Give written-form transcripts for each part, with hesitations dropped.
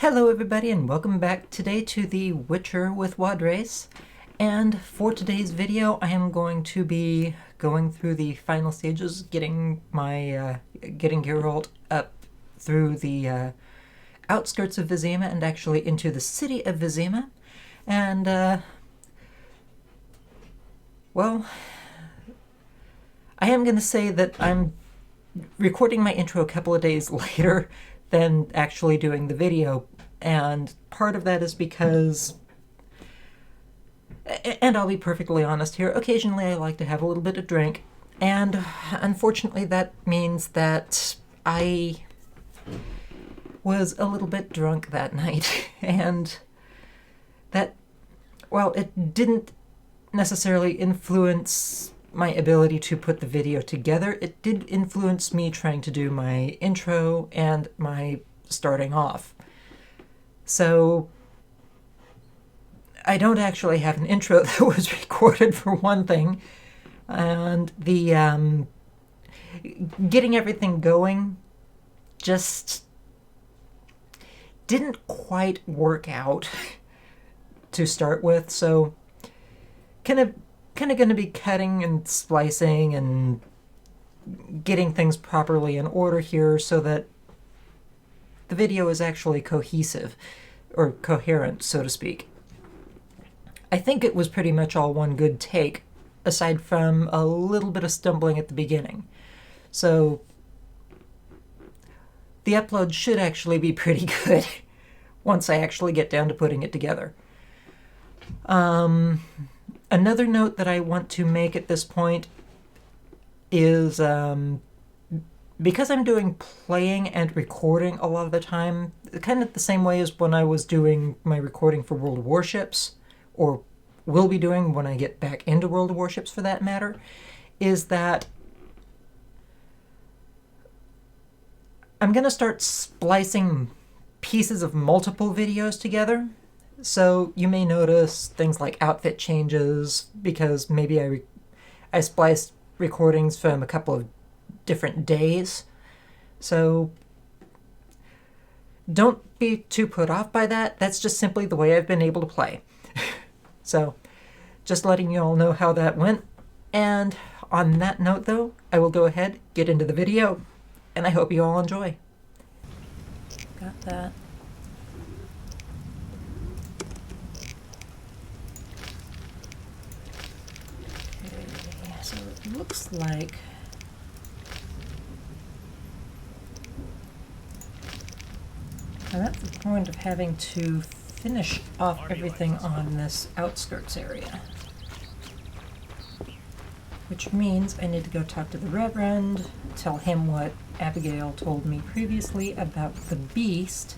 Hello everybody and welcome back today to The Witcher with Wadres. And for today's video I am going to be going through the final stages, getting Geralt up through the outskirts of Vizima and actually into the city of Vizima. And well, I am going to say that I'm recording my intro a couple of days later than actually doing the video, and part of that is because, and I'll be perfectly honest here, occasionally I like to have a little bit of drink, and unfortunately that means that I was a little bit drunk that night, and that, well, it didn't necessarily influence my ability to put the video together. It did influence me trying to do my intro and my starting off. So I don't actually have an intro that was recorded, for one thing, and the getting everything going just didn't quite work out to start with, so kind of going to be cutting and splicing and getting things properly in order here so that the video is actually cohesive, or coherent, so to speak. I think it was pretty much all one good take, aside from a little bit of stumbling at the beginning. So the upload should actually be pretty good once I actually get down to putting it together. Another note that I want to make at this point is because I'm doing playing and recording a lot of the time, kind of the same way as when I was doing my recording for World of Warships, or will be doing when I get back into World of Warships for that matter, is that I'm going to start splicing pieces of multiple videos together. So you may notice things like outfit changes, because maybe I spliced recordings from a couple of different days. So don't be too put off by that. That's just simply the way I've been able to play. So just letting you all know how that went. And on that note though, I will go ahead, get into the video, and I hope you all enjoy. Got that. So it looks like I'm at the point of having to finish off everything on this outskirts area. Which means I need to go talk to the Reverend, tell him what Abigail told me previously about the beast.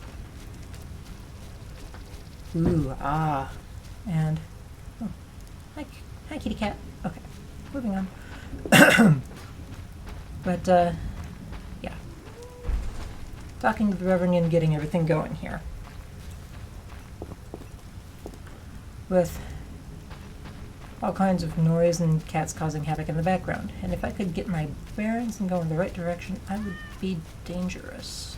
Ooh, ah. And, oh, hi kitty cat. Okay. Moving on. But, yeah. Talking to the Reverend and getting everything going here. With all kinds of noise and cats causing havoc in the background. And if I could get my bearings and go in the right direction, I would be dangerous.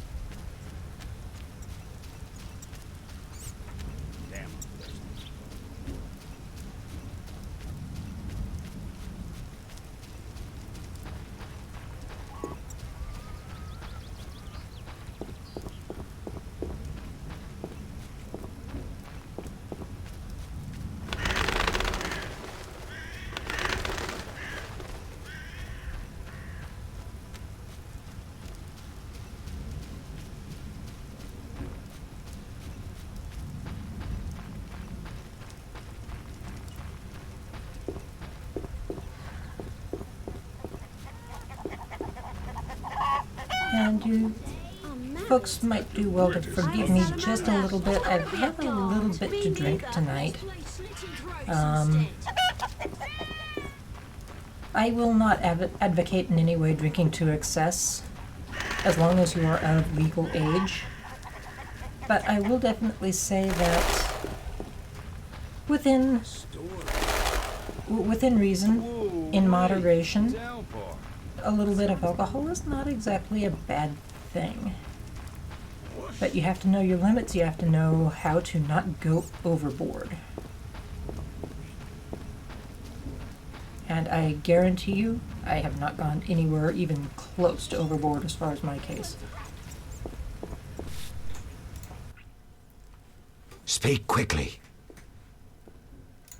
And you folks might do well to forgive me just a little bit. I've had a little bit to drink tonight. I will not advocate in any way drinking to excess, as long as you are of legal age. But I will definitely say that within reason, in moderation, a little bit of alcohol is not exactly a bad thing. But you have to know your limits, you have to know how to not go overboard. And I guarantee you, I have not gone anywhere even close to overboard as far as my case. Speak quickly.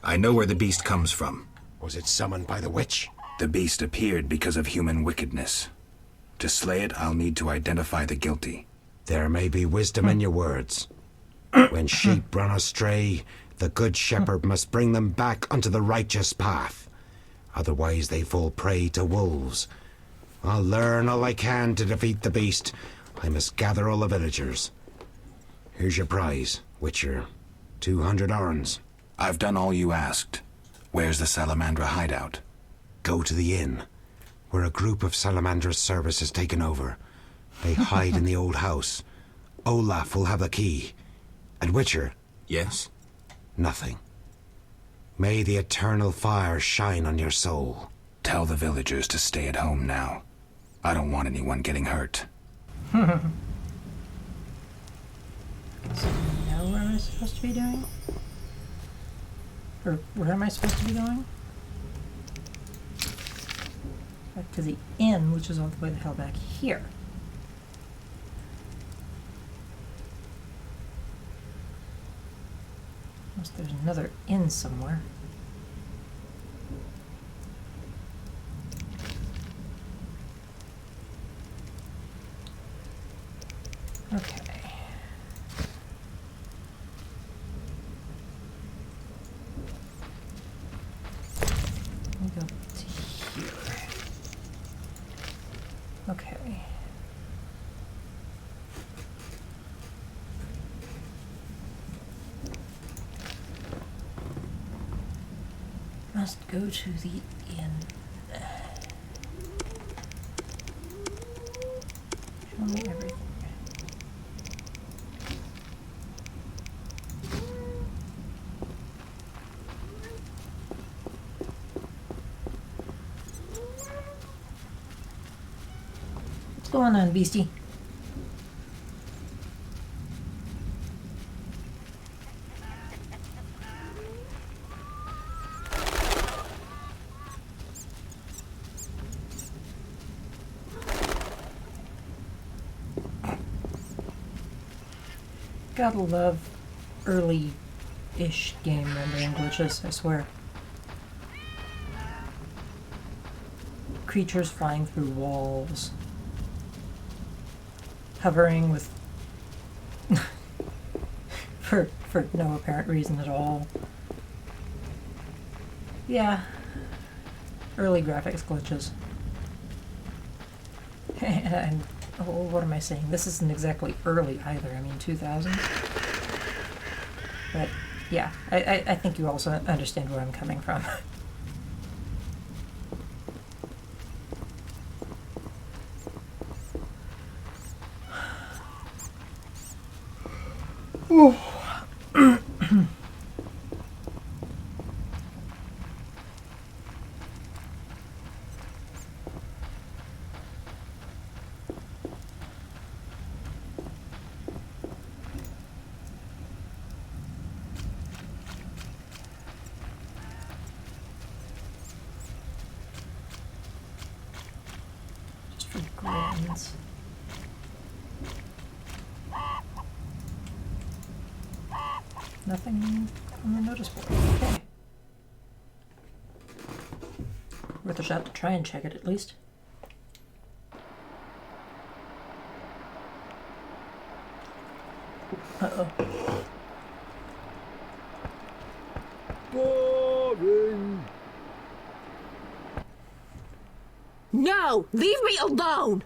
I know where the beast comes from. Was it summoned by the witch? The beast appeared because of human wickedness. To slay it, I'll need to identify the guilty. There may be wisdom in your words. When sheep run astray, the good shepherd must bring them back onto the righteous path. Otherwise they fall prey to wolves. I'll learn all I can to defeat the beast. I must gather all the villagers. Here's your prize, Witcher. 200 orens. I've done all you asked. Where's the Salamandra hideout? Go to the inn, where a group of Salamandra's service has taken over. They hide in the old house. Olaf will have the key. And Witcher? Yes? Nothing. May the eternal fire shine on your soul. Tell the villagers to stay at home now. I don't want anyone getting hurt. So now where am I supposed to be doing? Or where am I supposed to be going? Back to the inn, which is all the way the hell back here. Unless there's another inn somewhere. Okay. Let me go to here. Okay. Must go to the inn. Show me everything. What's going on, beastie? Gotta love early-ish game rendering glitches, I swear. Creatures flying through walls. Hovering with... for no apparent reason at all. Yeah. Early graphics glitches. And oh, what am I saying? This isn't exactly early either. I mean, 2000s. But yeah, I think you also understand where I'm coming from. Just for grins. Nothing on the notice board. Okay. Worth a shot to try and check it at least. Uh-oh. Boring. No! Leave me alone!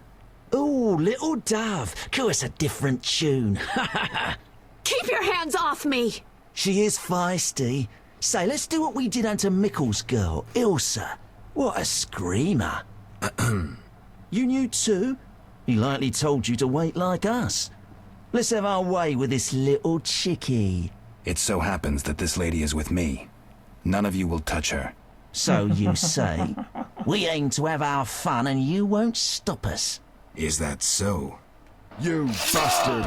Oh, little dove, call us a different tune. Keep your hands off me! She is feisty. Say, let's do what we did unto Mickle's girl, Ilsa. What a screamer. You knew too? He likely told you to wait like us. Let's have our way with this little chickie. It so happens that this lady is with me. None of you will touch her. So you say. We aim to have our fun and you won't stop us. Is that so? You bastard!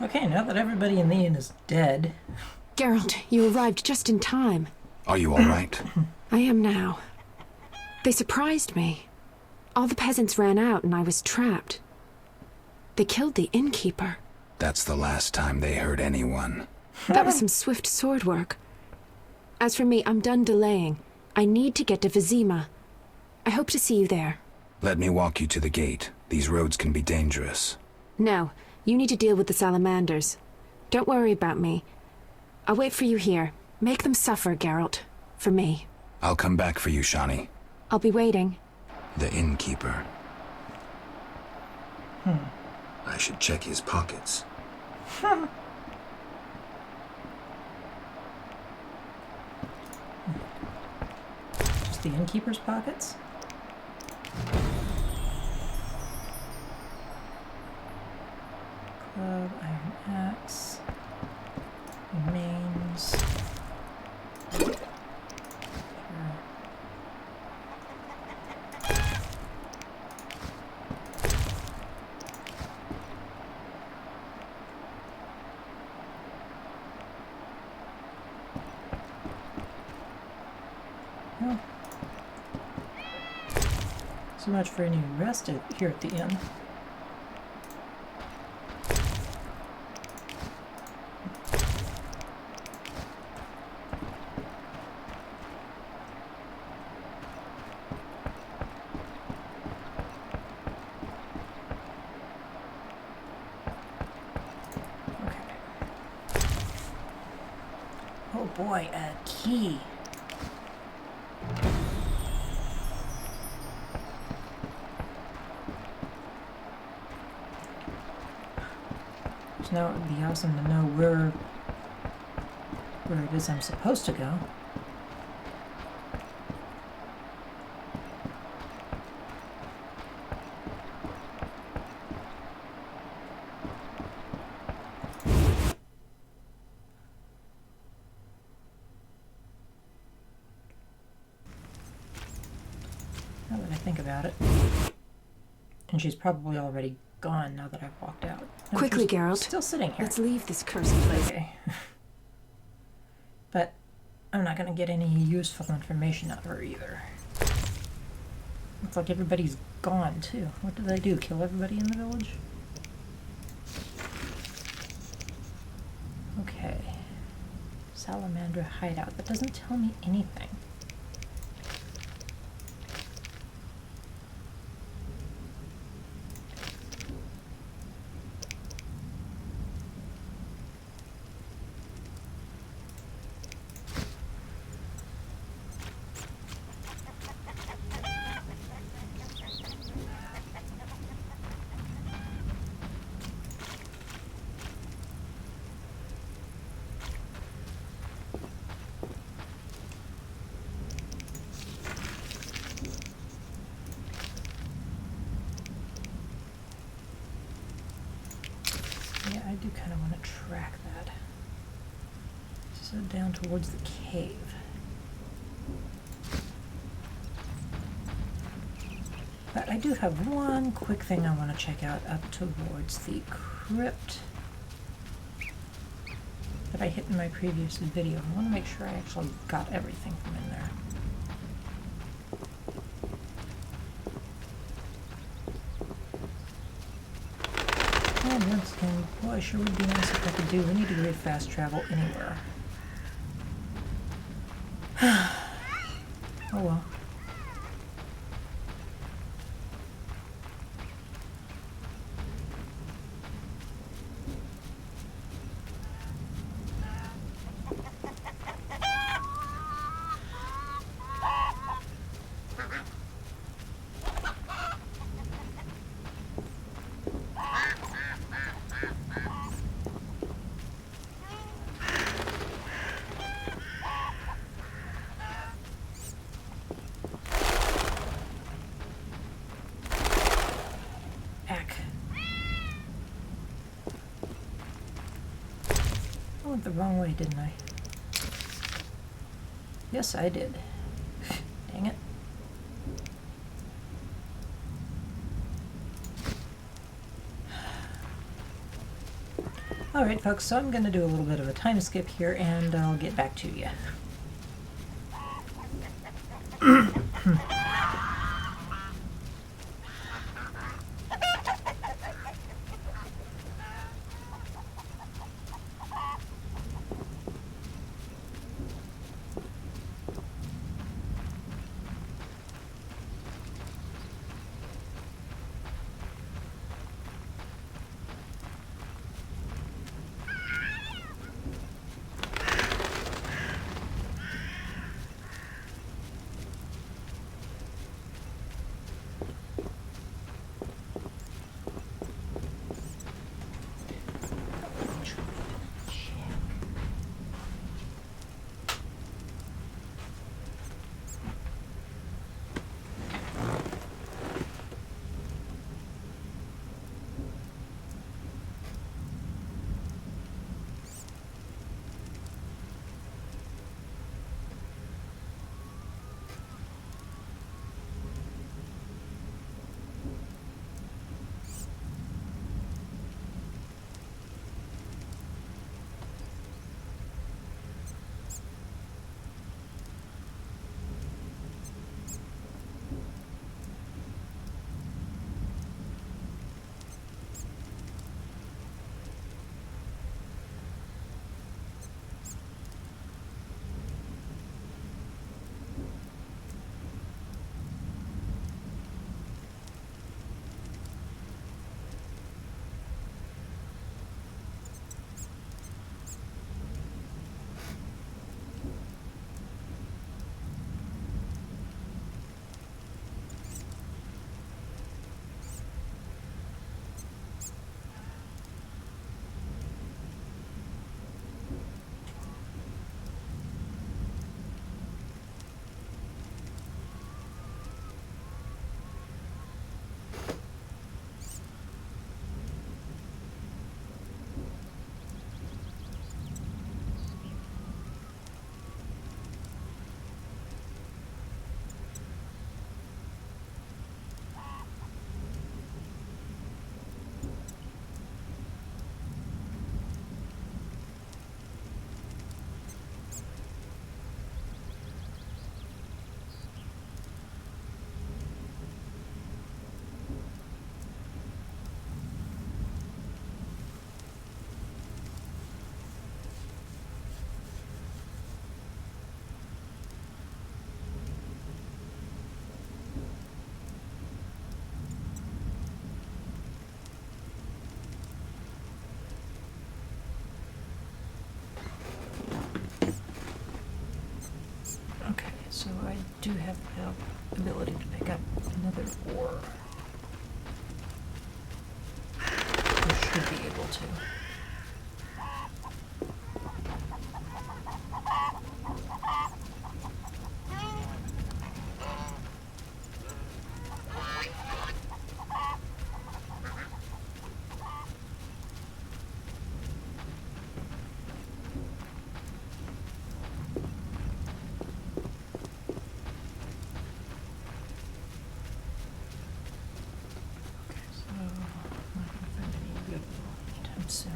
Okay, now that everybody in the inn is dead... Geralt, you arrived just in time. Are you all right? I am now. They surprised me. All the peasants ran out and I was trapped. They killed the innkeeper. That's the last time they hurt anyone. That was some swift sword work. As for me, I'm done delaying. I need to get to Vizima. I hope to see you there. Let me walk you to the gate. These roads can be dangerous. No, you need to deal with the salamanders. Don't worry about me. I'll wait for you here. Make them suffer, Geralt. For me. I'll come back for you, Shani. I'll be waiting. The innkeeper. I should check his pockets. Just the innkeeper's pockets? Club, iron axe, remains. Well, so much for any rest here at the inn. Oh boy, a key. So now it would be awesome to know where it is I'm supposed to go. Now that I think about it. And she's probably already gone now that I've walked out. No, Quickly, she's Geralt. Still sitting here. Let's leave this cursed place. Okay. But I'm not going to get any useful information out of her either. Looks like everybody's gone too. What did they do? Kill everybody in the village? Okay. Salamander hideout. That doesn't tell me anything. Yeah, I do kind of want to track that. So down towards the cave. But I do have one quick thing I want to check out up towards the crypt that I hit in my previous video. I want to make sure I actually got everything from in there. And once again, boy, sure would be nice if I could do any degree of fast travel anywhere. Oh well. went the wrong way, didn't I? Yes, I did. Dang it. Alright, folks, so I'm going to do a little bit of a time skip here, and I'll get back to you. So I do have the ability to pick up another ore. I should be able to. So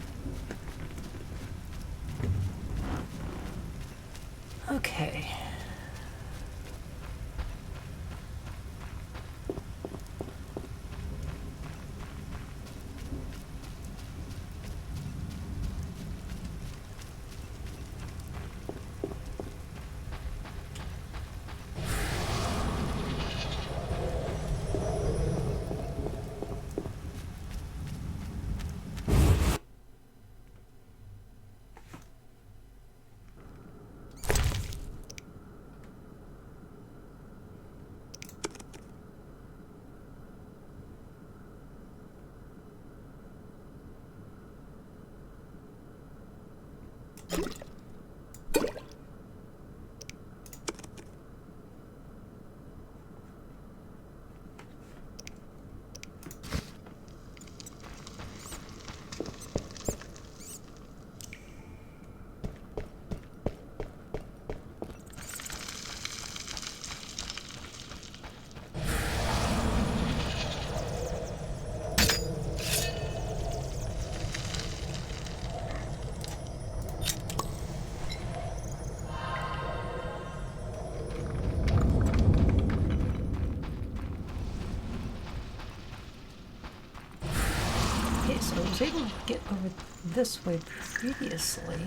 was able to get over this way previously,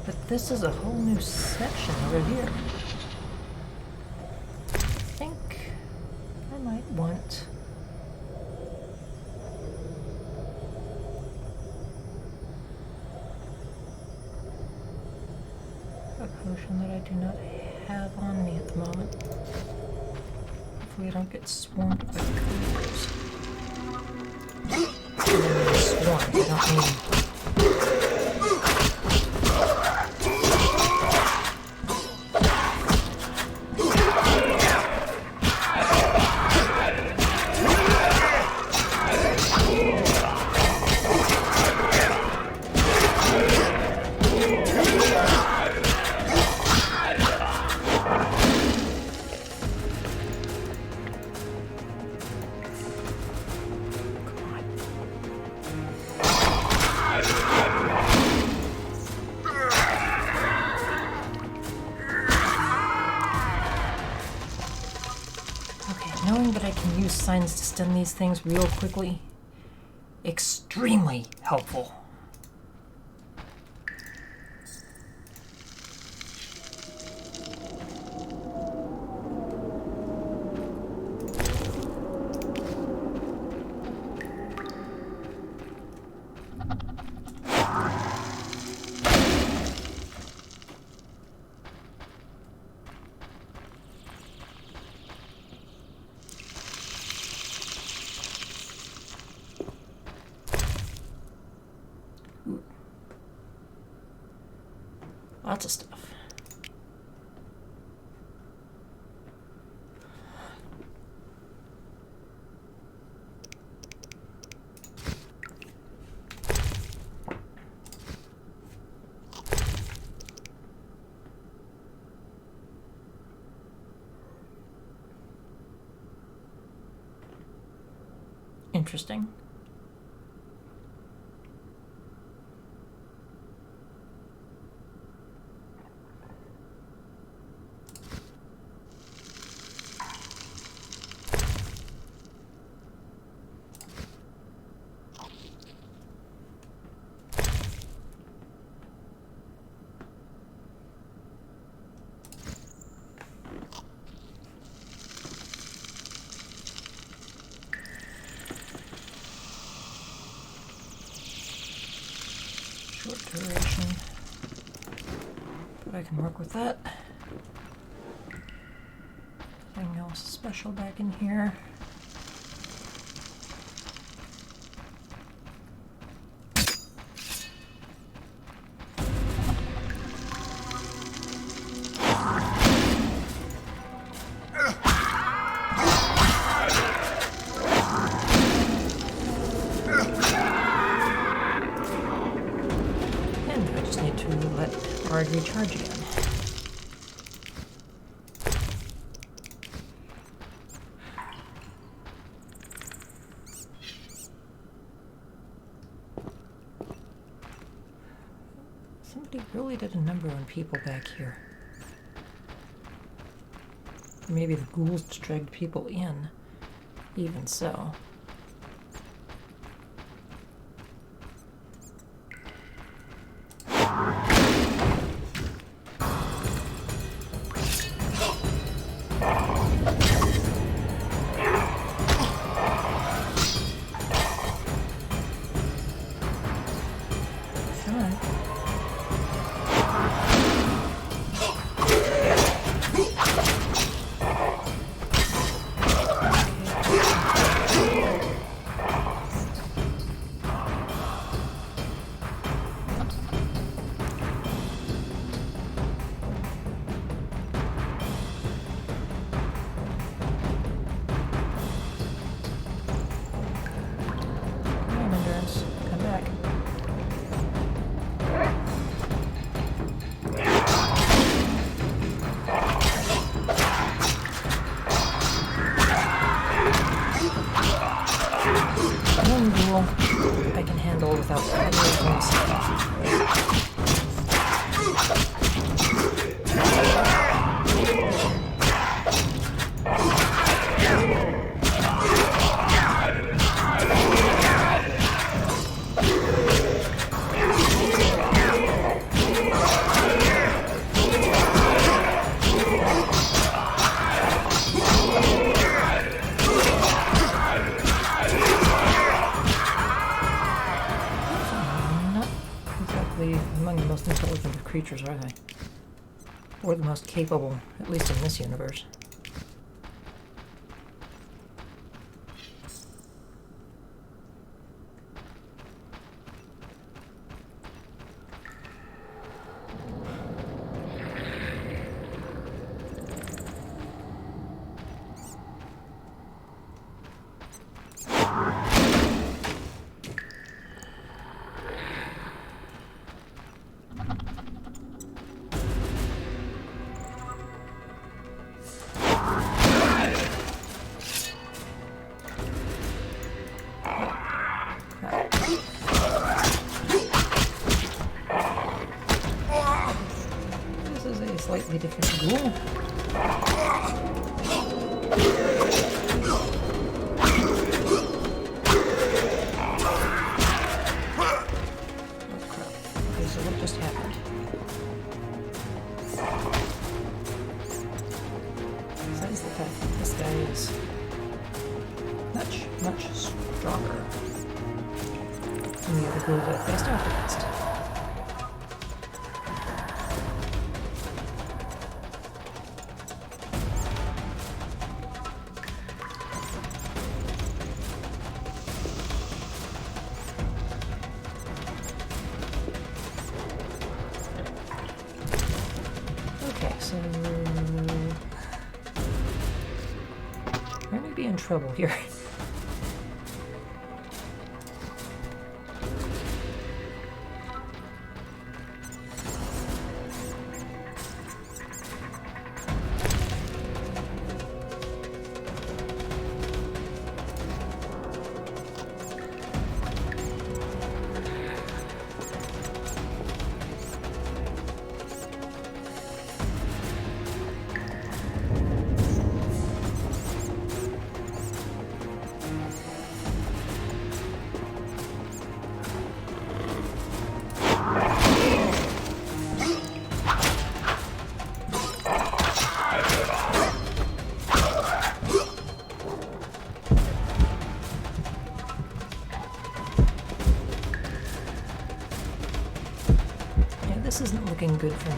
but this is a whole new section over here. I think I might want a potion that I do not have on me at the moment. Hopefully I don't get swarmed by creepers. Swarmed, I don't mean... Knowing that I can use signs to stun these things real quickly, extremely helpful. Lots of stuff. Interesting. Short duration, but I can work with that. Nothing else special back in here. Recharge again. Somebody really did a number on people back here. Maybe the ghouls dragged people in. Even so. creatures, are they? Or the most capable, at least in this universe. This is a slightly different ghoul. Much stronger than the other ghouls I've faced off against. Okay, so I may be in trouble here. This isn't looking good for me.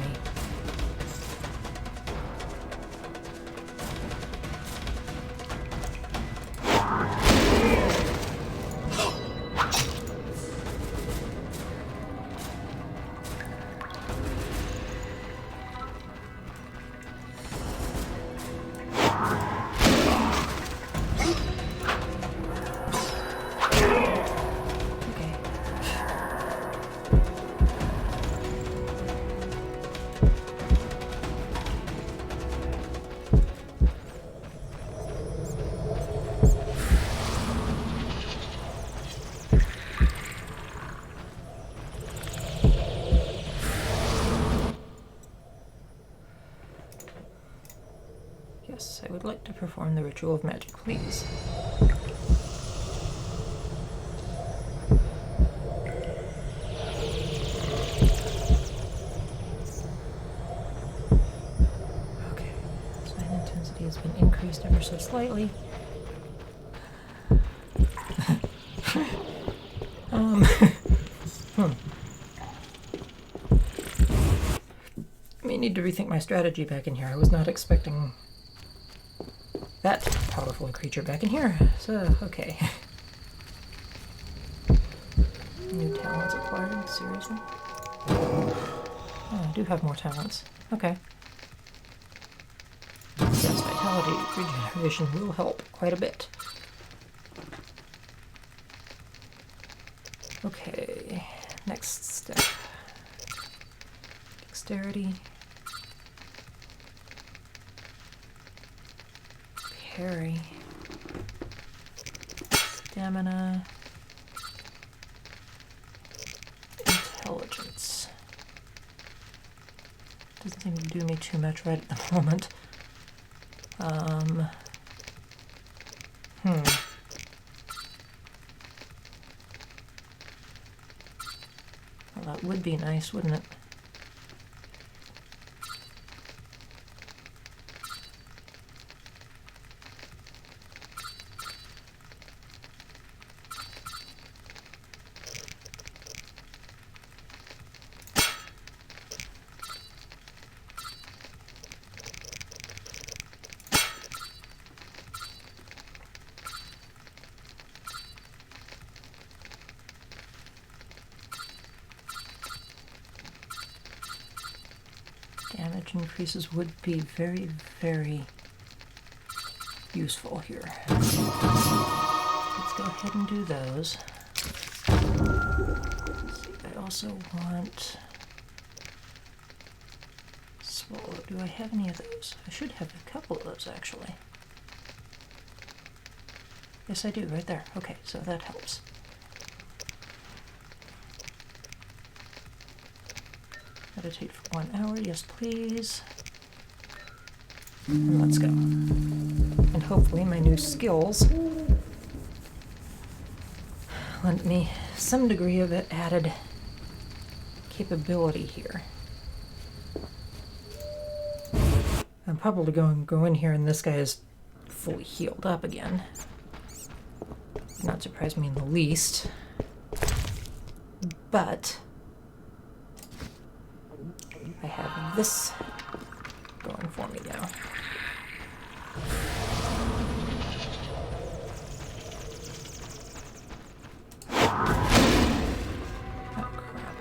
Yes, I would like to perform the ritual of magic, please. Okay, sign intensity has been increased ever so slightly. I may need to rethink my strategy back in here. I was not expecting that powerful a creature back in here. So, okay. New talents acquired? Seriously? Oh, I do have more talents. Okay. Yes, vitality regeneration will help quite a bit. Okay, next step. Dexterity. Parry. Stamina. Intelligence. Doesn't seem to do me too much right at the moment. Well, that would be nice, wouldn't it? damage increases would be very, very useful here. Let's go ahead and do those. Let's see, I also want swallow. Do I have any of those? I should have a couple of those actually. Yes, I do, right there. Okay, so that helps. Meditate for 1 hour, yes please. And let's go. And hopefully my new skills lend me some degree of added capability here. I'm probably going to go in here and this guy is fully healed up again. Not surprise me in the least. But I have this going for me now. Oh, crap.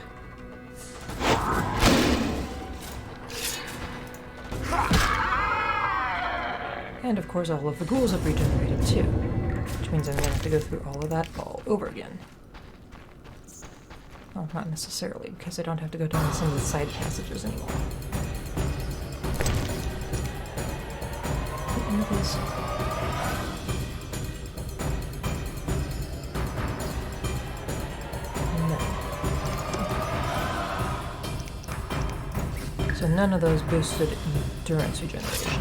And of course all of the ghouls have regenerated too, which means I'm going to have to go through all of that all over again. Well, not necessarily, because I don't have to go down some of the side passages anymore. Any of these? No. So none of those boosted endurance regeneration.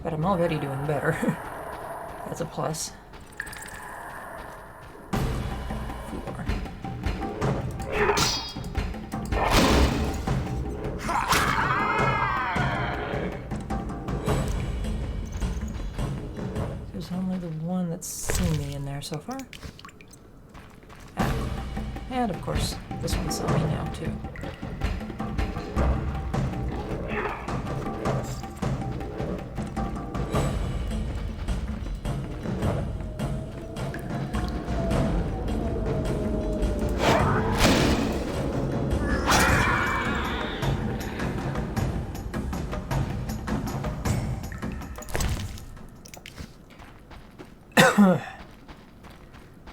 But I'm already doing better. That's a plus. 4. There's only the one that's seen me in there so far. Ah. And of course, this one saw me now too.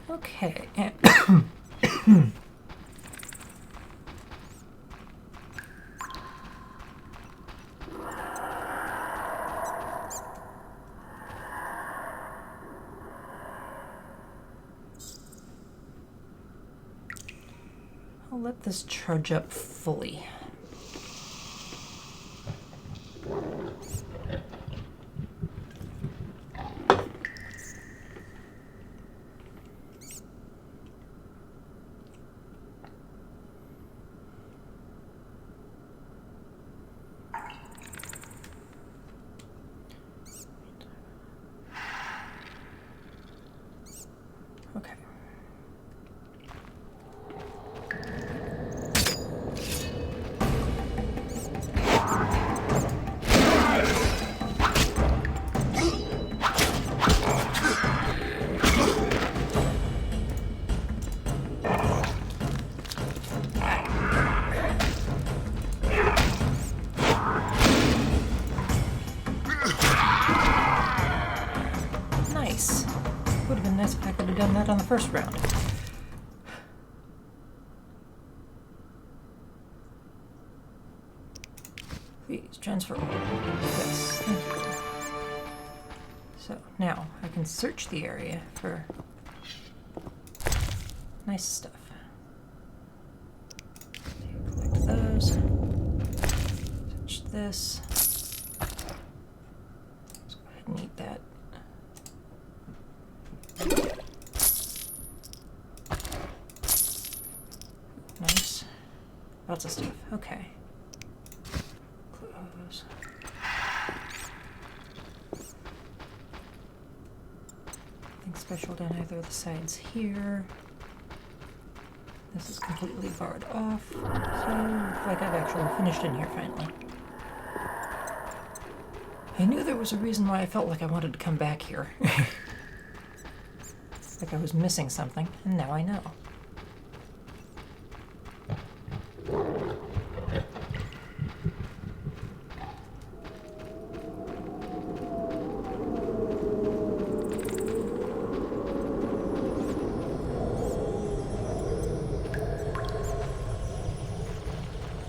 Okay, and I'll let this charge up fully. Okay. Nice. Would have been nice if I could have done that on the first round. Please transfer. Yes, thank you. So now I can search the area for nice stuff. Collect those. Search this. Let's go ahead and eat that. Nice. Lots of stuff. Okay. Close. Things special down either of the sides here. This is completely barred off, so looks like I've actually finished in here finally. I knew there was a reason why I felt like I wanted to come back here. Like I was missing something, and now I know.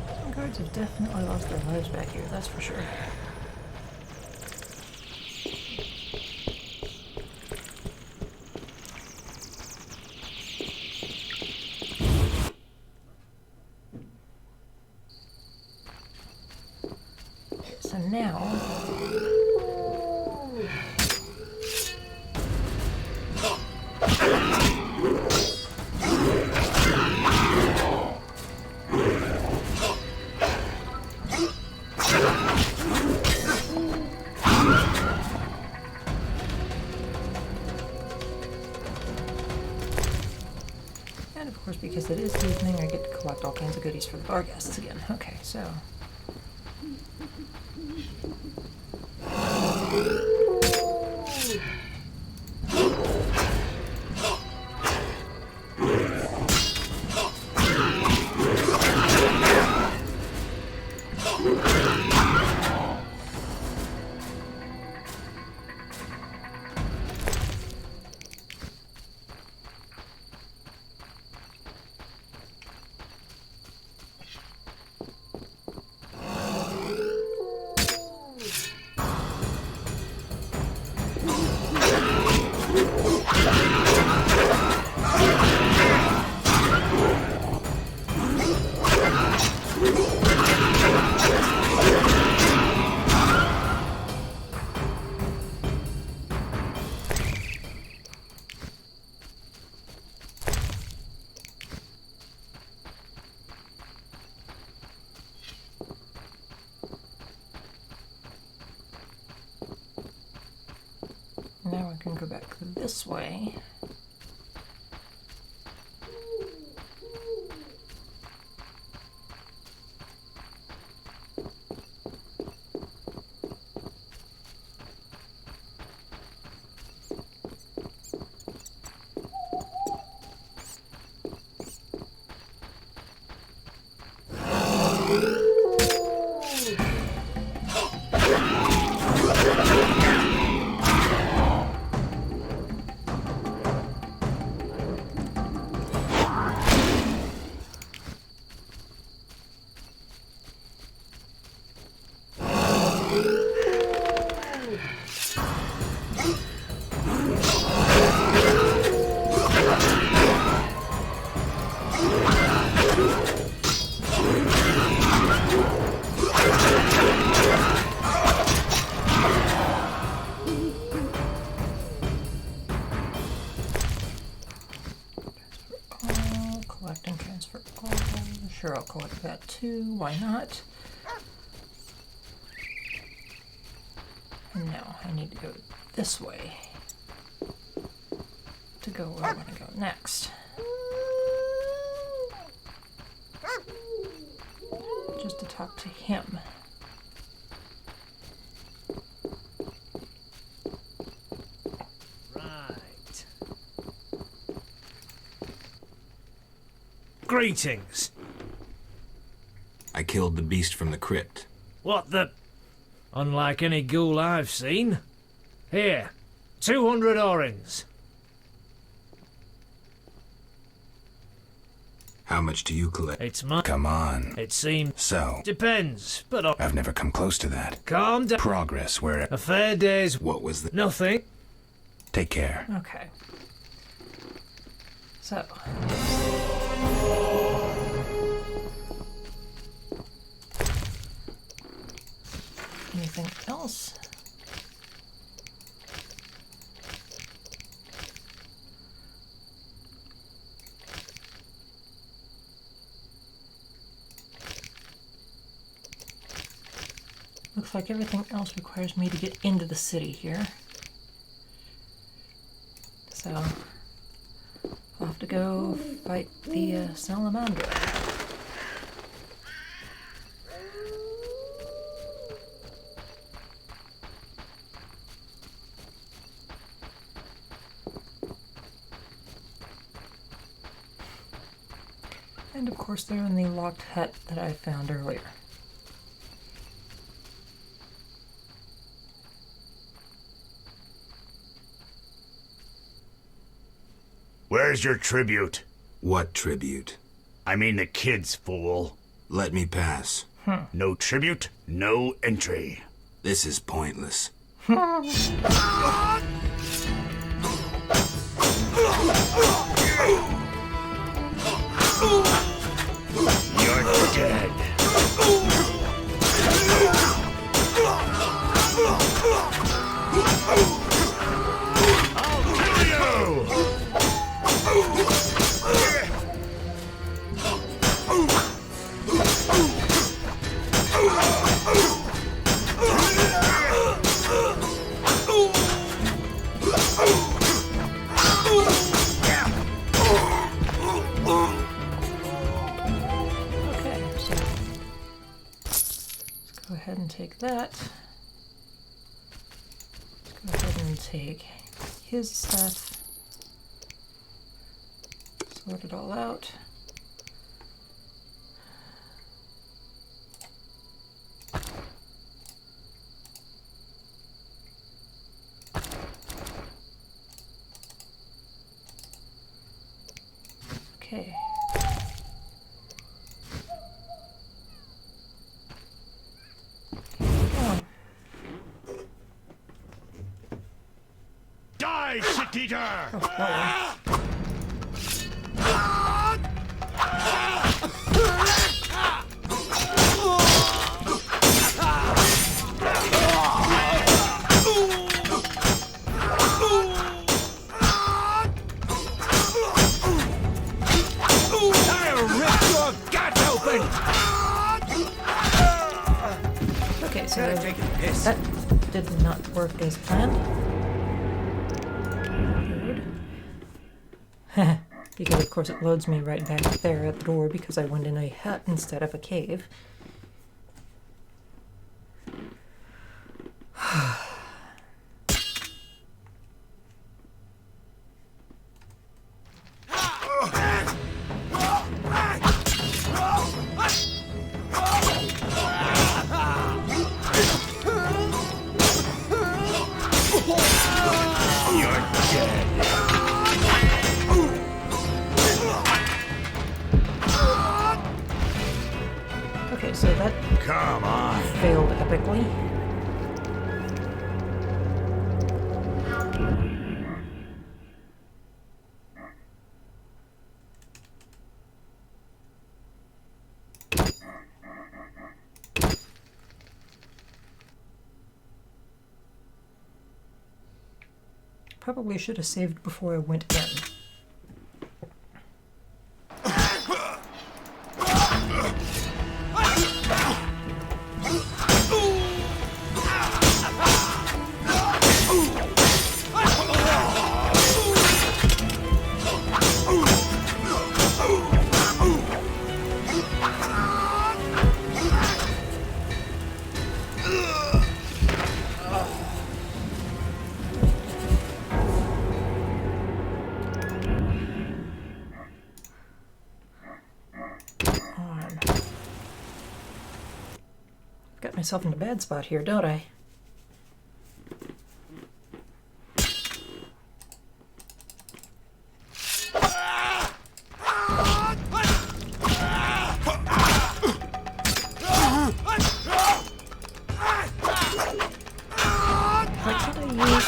Some guards have definitely lost their lives back here, that's for sure. So now, and of course because it is evening, I get to collect all kinds of goodies for the bar guests again. Okay, so. Now I can go back this way. Collect and transfer all. Sure, I'll collect that too. Why not? And now I need to go this way to go where I want to go next. Just to talk to him. Greetings. I killed the beast from the crypt. What the... Unlike any ghoul I've seen. Here, 200 orens. How much do you collect? It's mine. Come on. It seems... So, Depends, but... I've never come close to that. Calm down. Progress where... A fair day's... What was the... Nothing. Take care. Okay. So. Anything else? Looks like everything else requires me to get into the city here. So I'll have to go fight the salamander. And of course they're in the locked hut that I found earlier. Where's your tribute? What tribute? I mean the kids, fool. Let me pass. No tribute, no entry. This is pointless. You're dead. I'll kill you! Okay, so let's go ahead and take that. Let's go ahead and take his stuff. Sort it all out. Okay. Oh, Die, shit eater! that one. I'll rip your gut open! Okay, so that did not work as planned. Rude. Because of course it loads me right back there at the door because I went in a hut instead of a cave. You're dead. Okay, so that Come on. failed epically. Probably should have saved before I went in. Got myself in a bad spot here, don't I? Why can't I use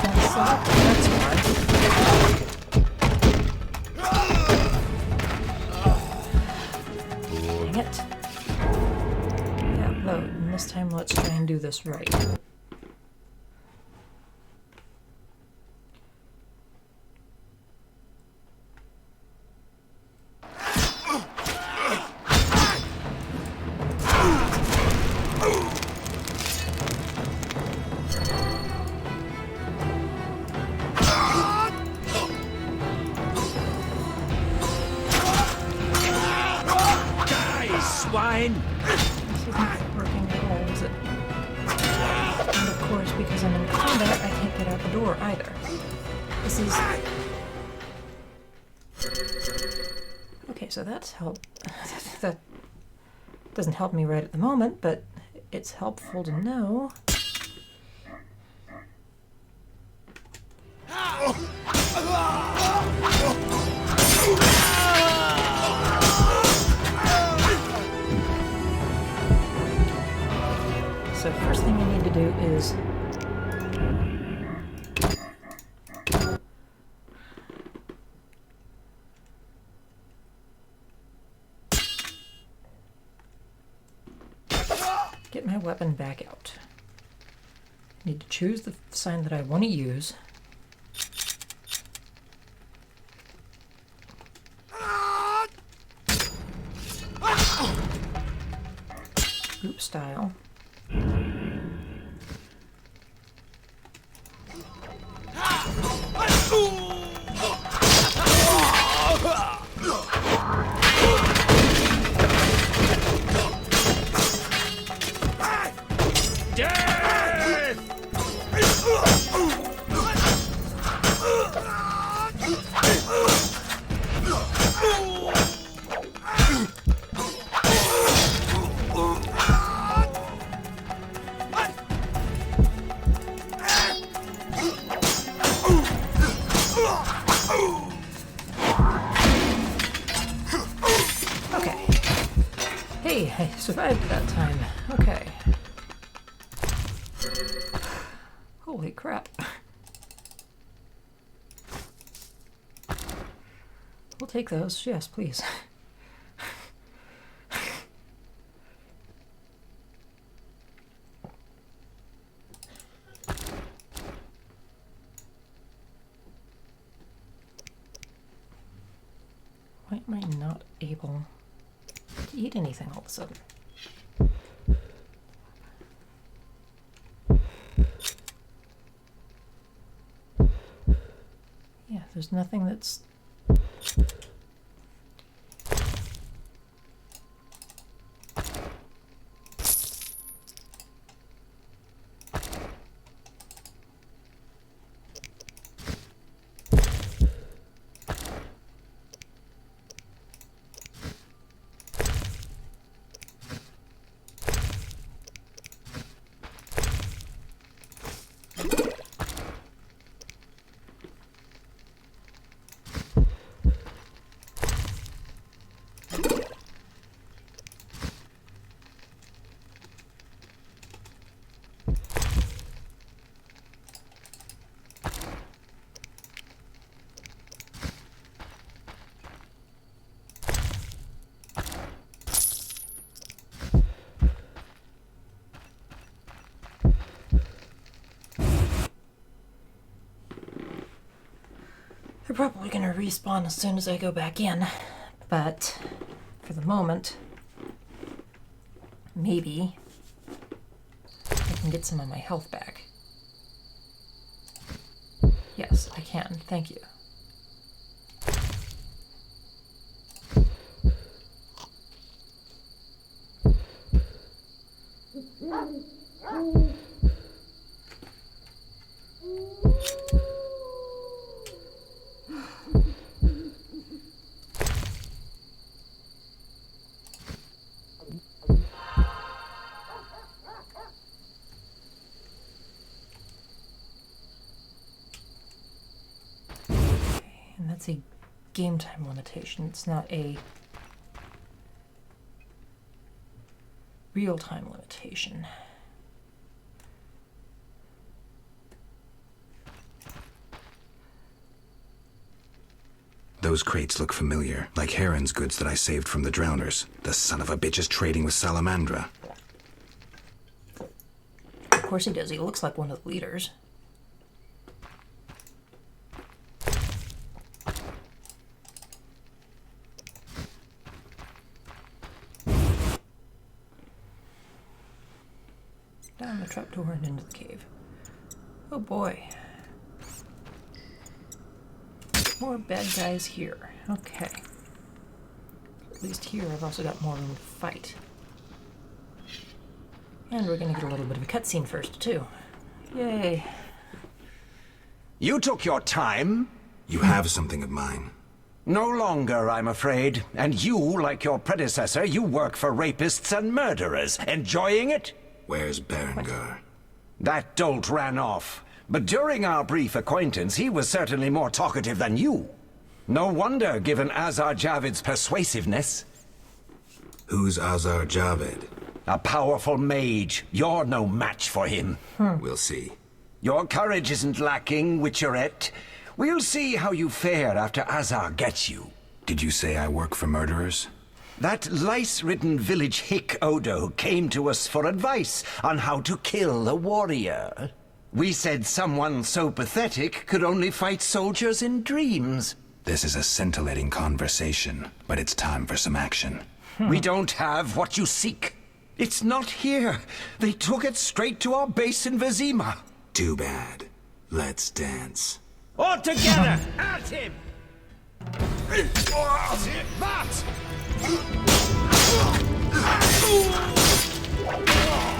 That's why. Dang it. Yeah, load. And this time let's try and do this right. swine! This isn't working at all, is it? And of course, because I'm in combat, I can't get out the door either. This is... Okay, so that's help. That doesn't help me right at the moment, but it's helpful to know. So first thing I need to do is get my weapon back out. I need to choose the sign that I want to use. Group style. I survived that time. Okay. Holy crap. We'll take those. Yes, please. Why am I not able to eat anything all of a sudden? Yeah, there's nothing that's... They're probably gonna respawn as soon as I go back in, but for the moment, maybe I can get some of my health back. Yes, I can. Thank you. And that's a game time limitation. It's not a real time limitation. Those crates look familiar, like Heron's goods that I saved from the drowners. The son of a bitch is trading with Salamandra. Of course he does. He looks like one of the leaders. Down the trapdoor and into the cave. Oh boy. More bad guys here. Okay. at least here I've also got more room to fight. And we're gonna get a little bit of a cutscene first, too. Yay. You took your time. You have something of mine. No longer, I'm afraid. And you, like your predecessor, you work for rapists and murderers. Enjoying it? Where's Berengar? That dolt ran off. But during our brief acquaintance, he was certainly more talkative than you. No wonder, given Azar Javid's persuasiveness. Who's Azar Javed? A powerful mage. You're no match for him. We'll see. Your courage isn't lacking, Witcherette. We'll see how you fare after Azar gets you. Did you say I work for murderers? That lice-ridden village hick Odo came to us for advice on how to kill a warrior. We said someone so pathetic could only fight soldiers in dreams. This is a scintillating conversation, but it's time for some action. We don't have what you seek. It's not here. They took it straight to our base in Vizima. Too bad. Let's dance. All together! At him!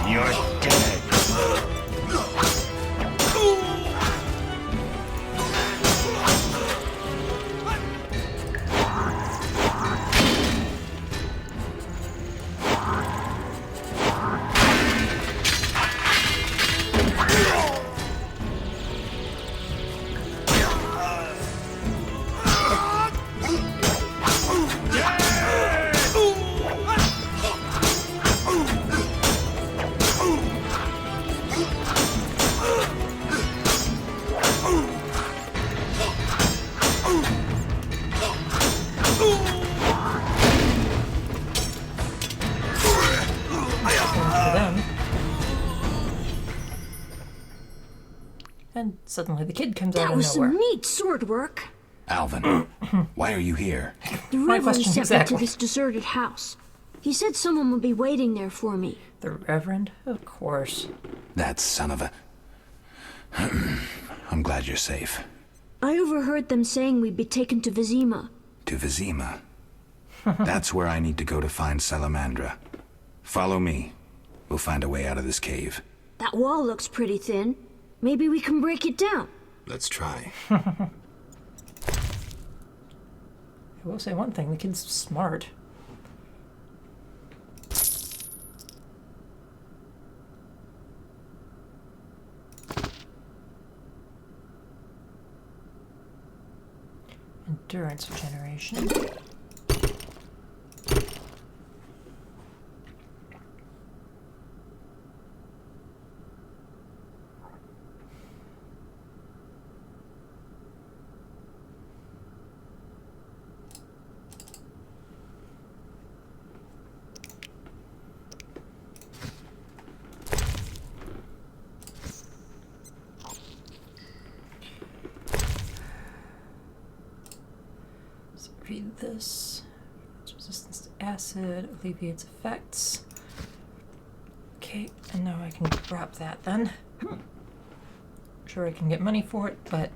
You're dead. And suddenly the kid comes out That of was nowhere. some neat sword work. Alvin, why are you here? The My Reverend question sent me exactly. to this deserted house. He said someone would be waiting there for me. The Reverend? Of course. That son of a... I'm glad you're safe. I overheard them saying we'd be taken to Vizima. To Vizima. That's where I need to go to find Salamandra. Follow me. We'll find a way out of this cave. That wall looks pretty thin. Maybe we can break it down. Let's try. I will say one thing, the kid's smart. Endurance regeneration. Read this. It's resistance to acid, alleviates effects. Okay, and now I can drop that then. Sure, I can get money for it, but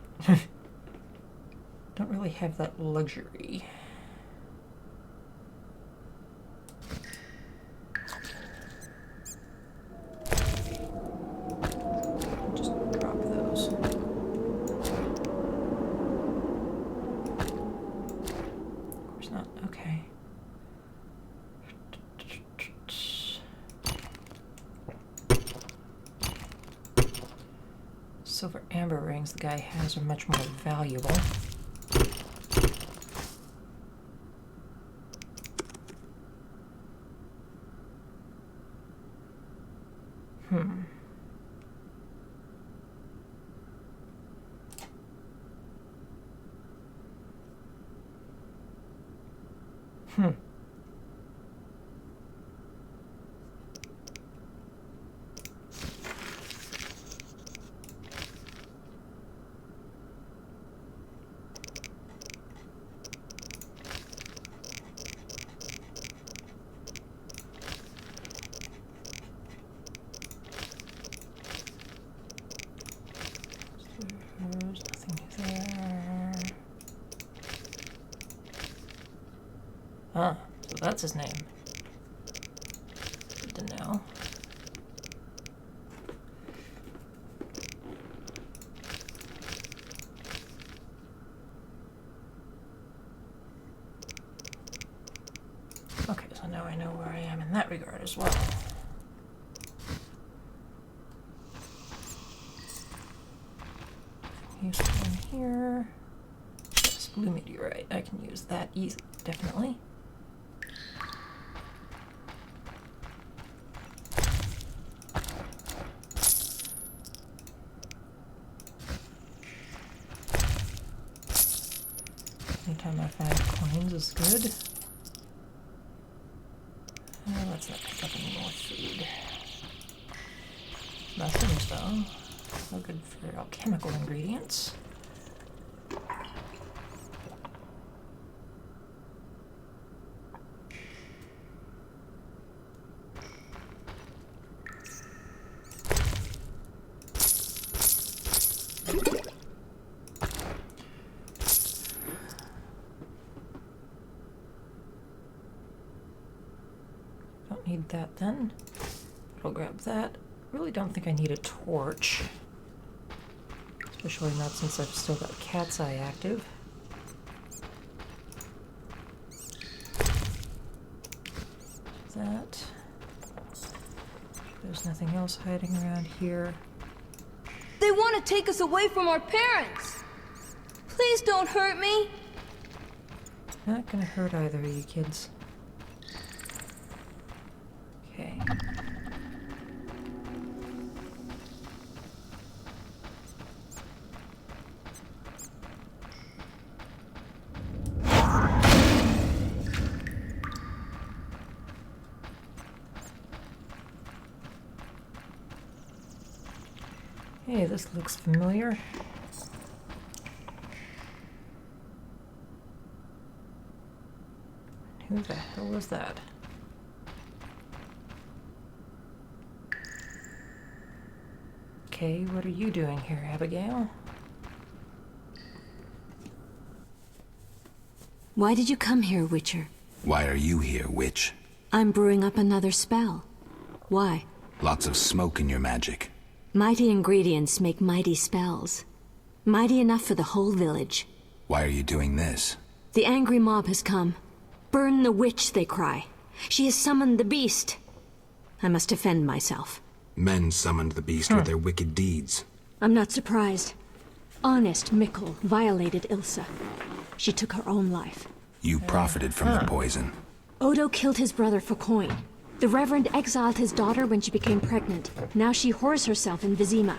don't really have that luxury. Just drop those. Of course not. Okay. Silver amber rings the guy has are much more valuable. Hmm. There's nothing there. Ah, So that's his name. Good to know. Okay, so now I know where I am in that regard as well. Use one here. Yes, blue meteorite. I can use that easily, definitely. Anytime I find coins is good. Let's not pick up any more food. Mushrooms, though. No good for alchemical ingredients. Don't need that then. I'll grab that. Really don't think I need a torch. Especially not since I've still got Cat's Eye active. That. There's nothing else hiding around here. They want to take us away from our parents! Please don't hurt me! Not gonna hurt either of you kids. Okay. Hey, this looks familiar. Who the hell was that? Okay, what are you doing here, Abigail? Why did you come here, Witcher? Why are you here, witch? I'm brewing up another spell. Why? Lots of smoke in your magic. Mighty ingredients make mighty spells. Mighty enough for the whole village. Why are you doing this? The angry mob has come. Burn the witch, they cry. She has summoned the beast. I must defend myself. Men summoned the beast with their wicked deeds. I'm not surprised. Honest Mikkel violated Ilsa. She took her own life. You profited from the poison. Odo killed his brother for coin. The Reverend exiled his daughter when she became pregnant. Now she whores herself in Vizima.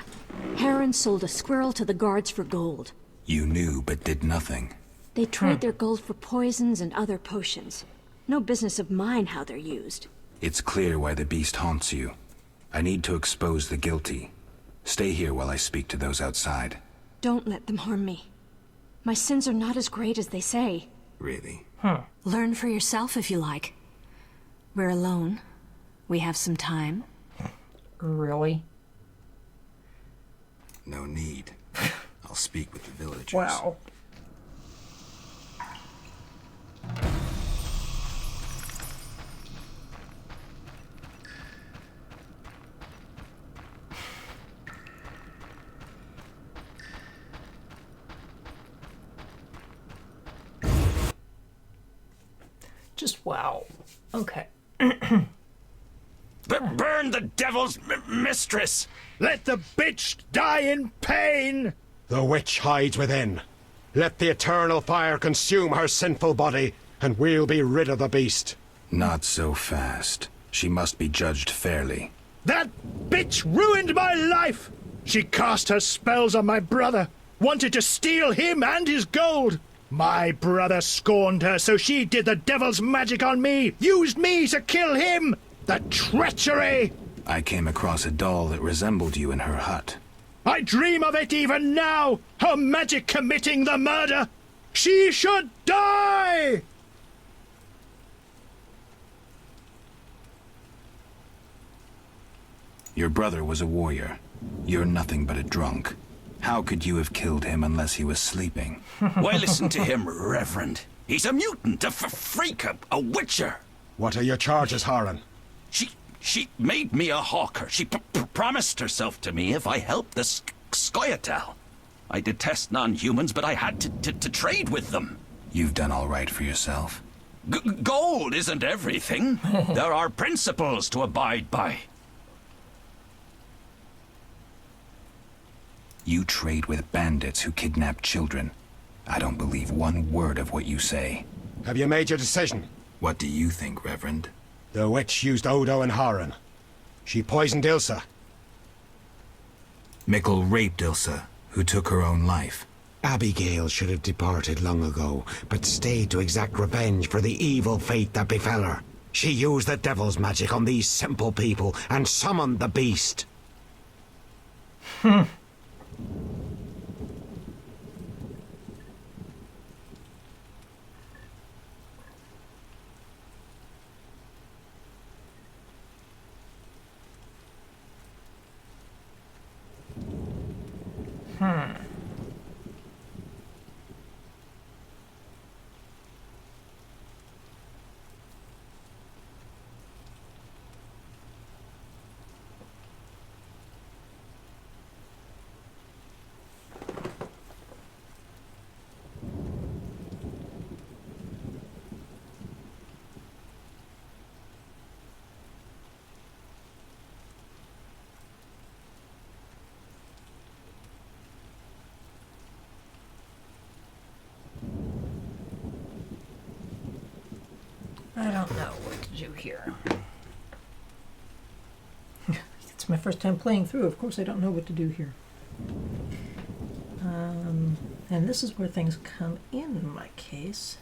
Heron sold a squirrel to the guards for gold. You knew but did nothing. They trade their gold for poisons and other potions. No business of mine how they're used. It's clear why the beast haunts you. I need to expose the guilty. Stay here while I speak to those outside. Don't let them harm me. My sins are not as great as they say. Really? Learn for yourself if you like. We're alone. We have some time. Really? No need. I'll speak with the villagers. Wow. Just wow. Okay. Burn the devil's mistress! Let the bitch die in pain! The witch hides within. Let the eternal fire consume her sinful body, and we'll be rid of the beast. Not so fast. She must be judged fairly. That bitch ruined my life! She cast her spells on my brother, wanted to steal him and his gold. My brother scorned her, so she did the devil's magic on me, used me to kill him! The treachery! I came across a doll that resembled you in her hut. I dream of it even now! Her magic committing the murder! She should die! Your brother was a warrior. You're nothing but a drunk. How could you have killed him unless he was sleeping? Why listen to him, Reverend? He's a mutant, a freak, a witcher. What are your charges, Haran? She made me a hawker. She promised herself to me if I helped the Skoyatel. I detest non-humans, but I had to trade with them. You've done all right for yourself. Gold isn't everything. There are principles to abide by. You trade with bandits who kidnap children. I don't believe one word of what you say. Have you made your decision? What do you think, Reverend? The witch used Odo and Haran. She poisoned Ilsa. Mikkel raped Ilsa, who took her own life. Abigail should have departed long ago, but stayed to exact revenge for the evil fate that befell her. She used the devil's magic on these simple people and summoned the beast. I don't know what to do here. It's my first time playing through. Of course I don't know what to do here. And this is where things come in my case.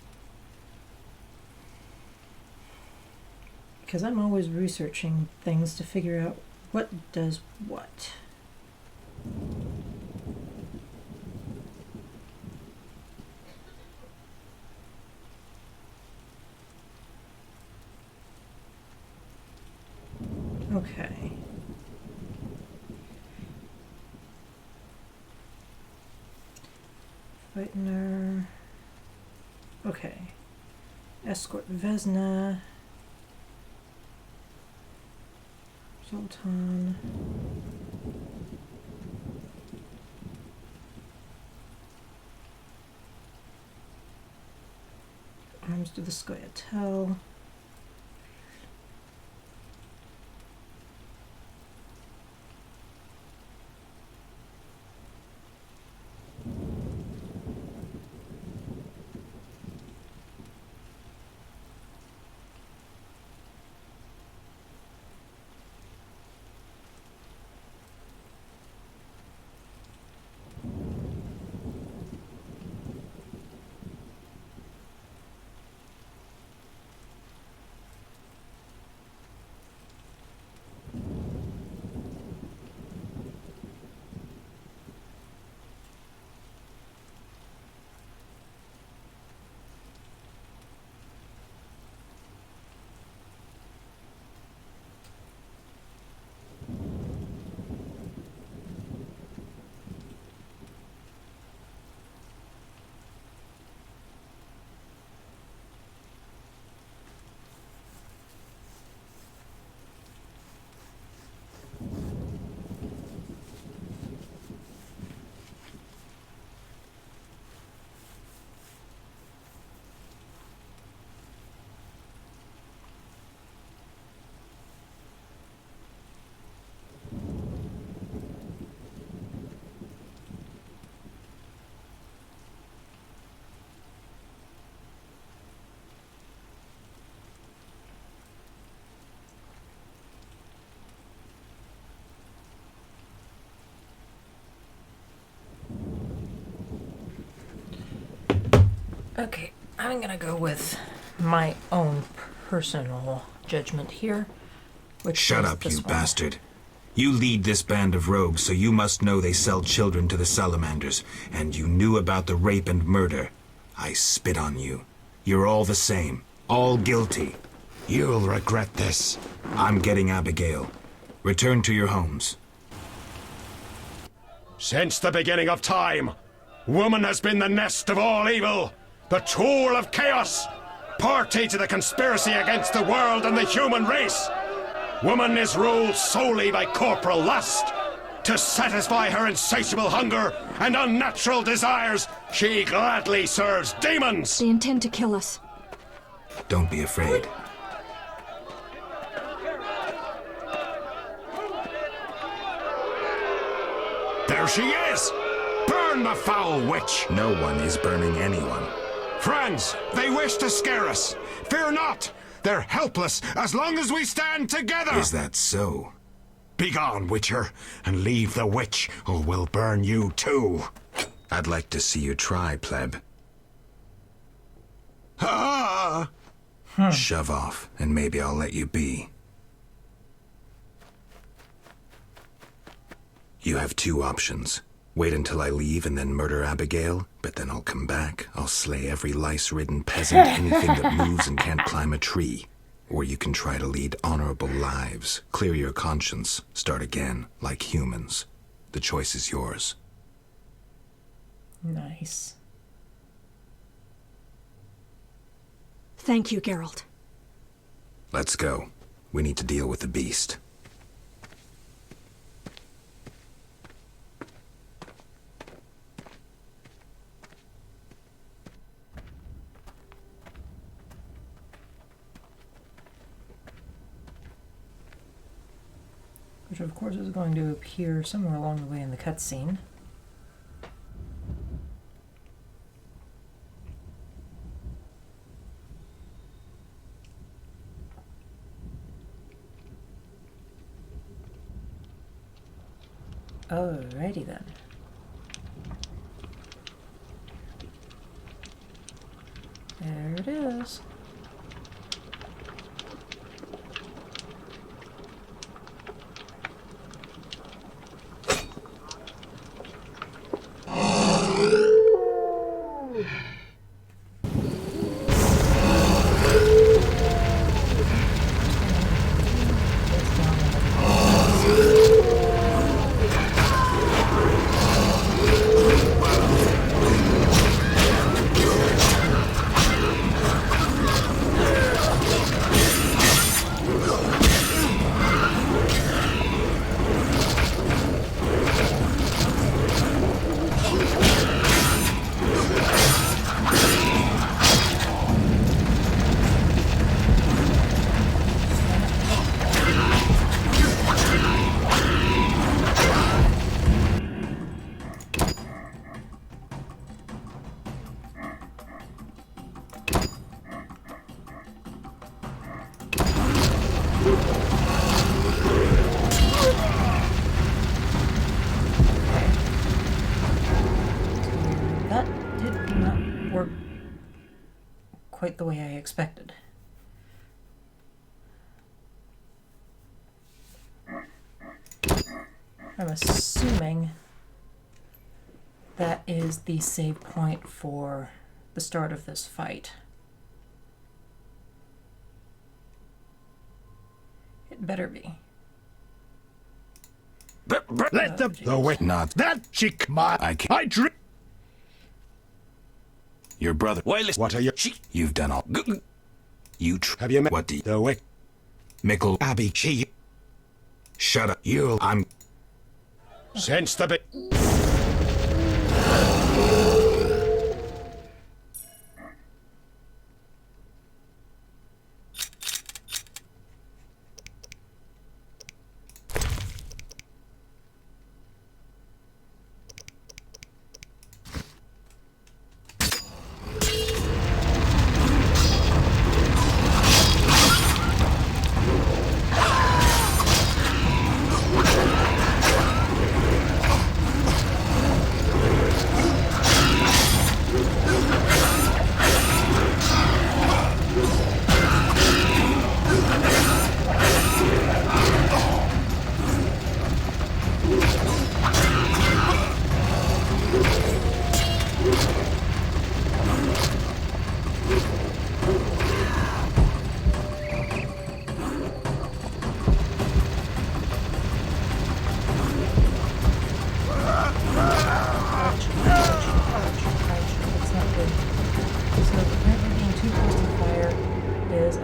Because I'm always researching things to figure out what does what. Okay. Feitner. Okay. Escort Vesna. Zoltan. Arms to the Skoyatel. Okay, I'm gonna go with my own personal judgment here. Shut up, you bastard. You lead this band of rogues, so you must know they sell children to the salamanders, and you knew about the rape and murder. I spit on you. You're all the same. All guilty. You'll regret this. I'm getting Abigail. Return to your homes. Since the beginning of time, woman has been the nest of all evil. the tool of chaos, party to the conspiracy against the world and the human race. Woman is ruled solely by corporal lust. To satisfy her insatiable hunger and unnatural desires, she gladly serves demons. They intend to kill us. Don't be afraid. There she is! Burn the foul witch! No one is burning anyone. Friends, they wish to scare us. Fear not! They're helpless as long as we stand together! Is that so? Begone, Witcher, and leave the witch, or we'll burn you too. I'd like to see you try, pleb. Ah! Shove off, and maybe I'll let you be. You have two options. Wait until I leave and then murder Abigail, but then I'll come back. I'll slay every lice-ridden peasant, anything that moves and can't climb a tree. Or you can try to lead honorable lives, clear your conscience, start again, like humans. The choice is yours. Nice. Thank you, Geralt. Let's go. We need to deal with the beast. Which of course is going to appear somewhere along the way in the cutscene. Alrighty then. There it is. Quite the way I expected. I'm assuming that is the save point for the start of this fight. It better be. Let the wit not that she I dream. Your brother. Well, What are you? You've done all. You Have you met what do you? the witch? Mickle. Abby, she. Shut up. I'm. Since the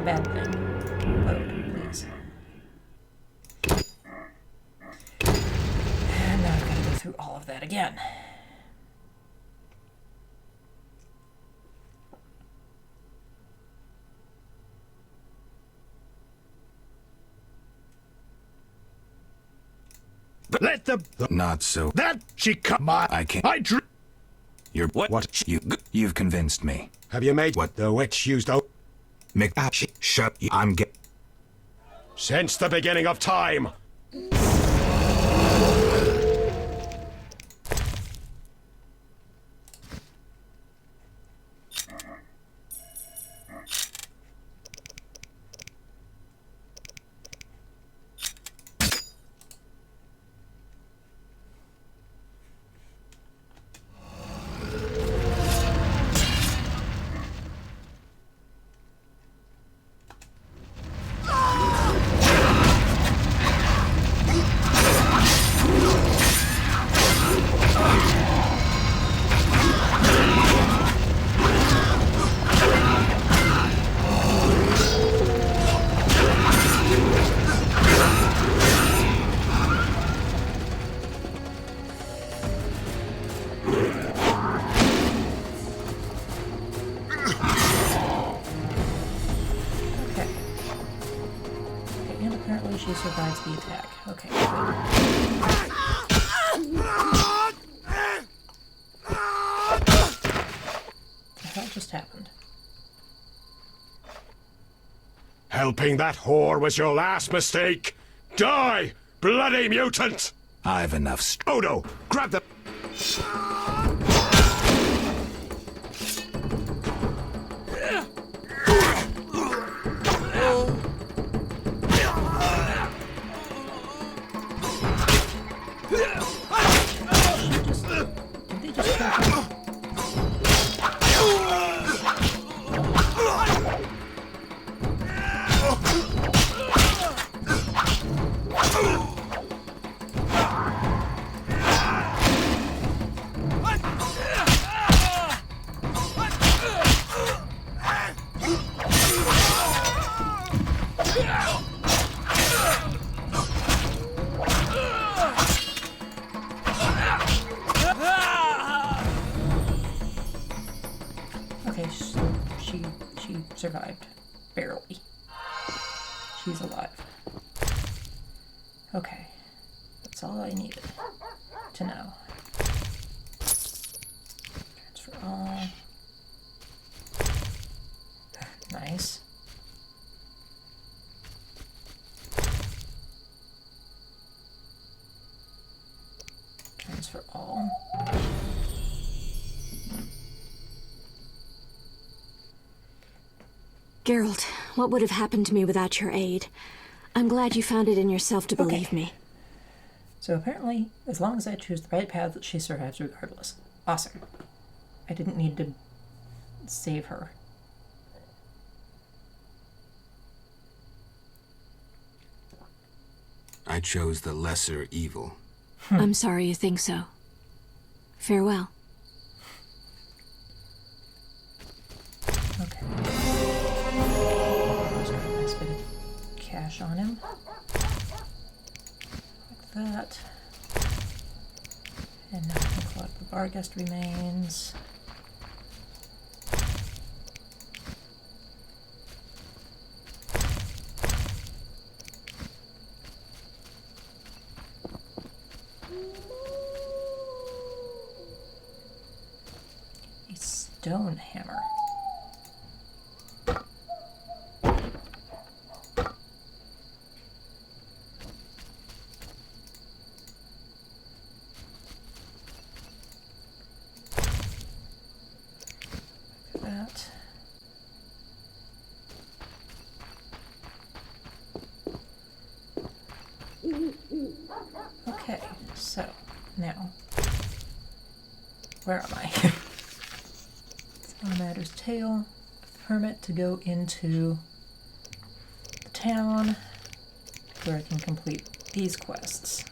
the bad thing. Load, please. And now I've got to go through all of that again. Let the... Not so. That she cut my... I can't. I drew... You're what? You've convinced me. Have you made what the witch used? Shut. I'm get. Since the beginning of time. She survives the attack. Okay, good. What the hell just happened? Helping that whore was your last mistake. Die, bloody mutant! I've enough. Odo, grab the... Okay, so she survived. Barely. She's alive. Okay. That's all I needed to know. Transfer all. Nice. Transfer all. Geralt, what would have happened to me without your aid? I'm glad you found it in yourself to believe me. So apparently, as long as I choose the right path, she survives regardless. Awesome. I didn't need to save her. I chose the lesser evil. I'm sorry you think so. Farewell. Okay. There's a nice bit of cash on him. Like that. And now I can collect the Barghest remains. A stone hammer. That. Okay, so now, where am I? Matter's Tale, permit to go into the town where I can complete these quests.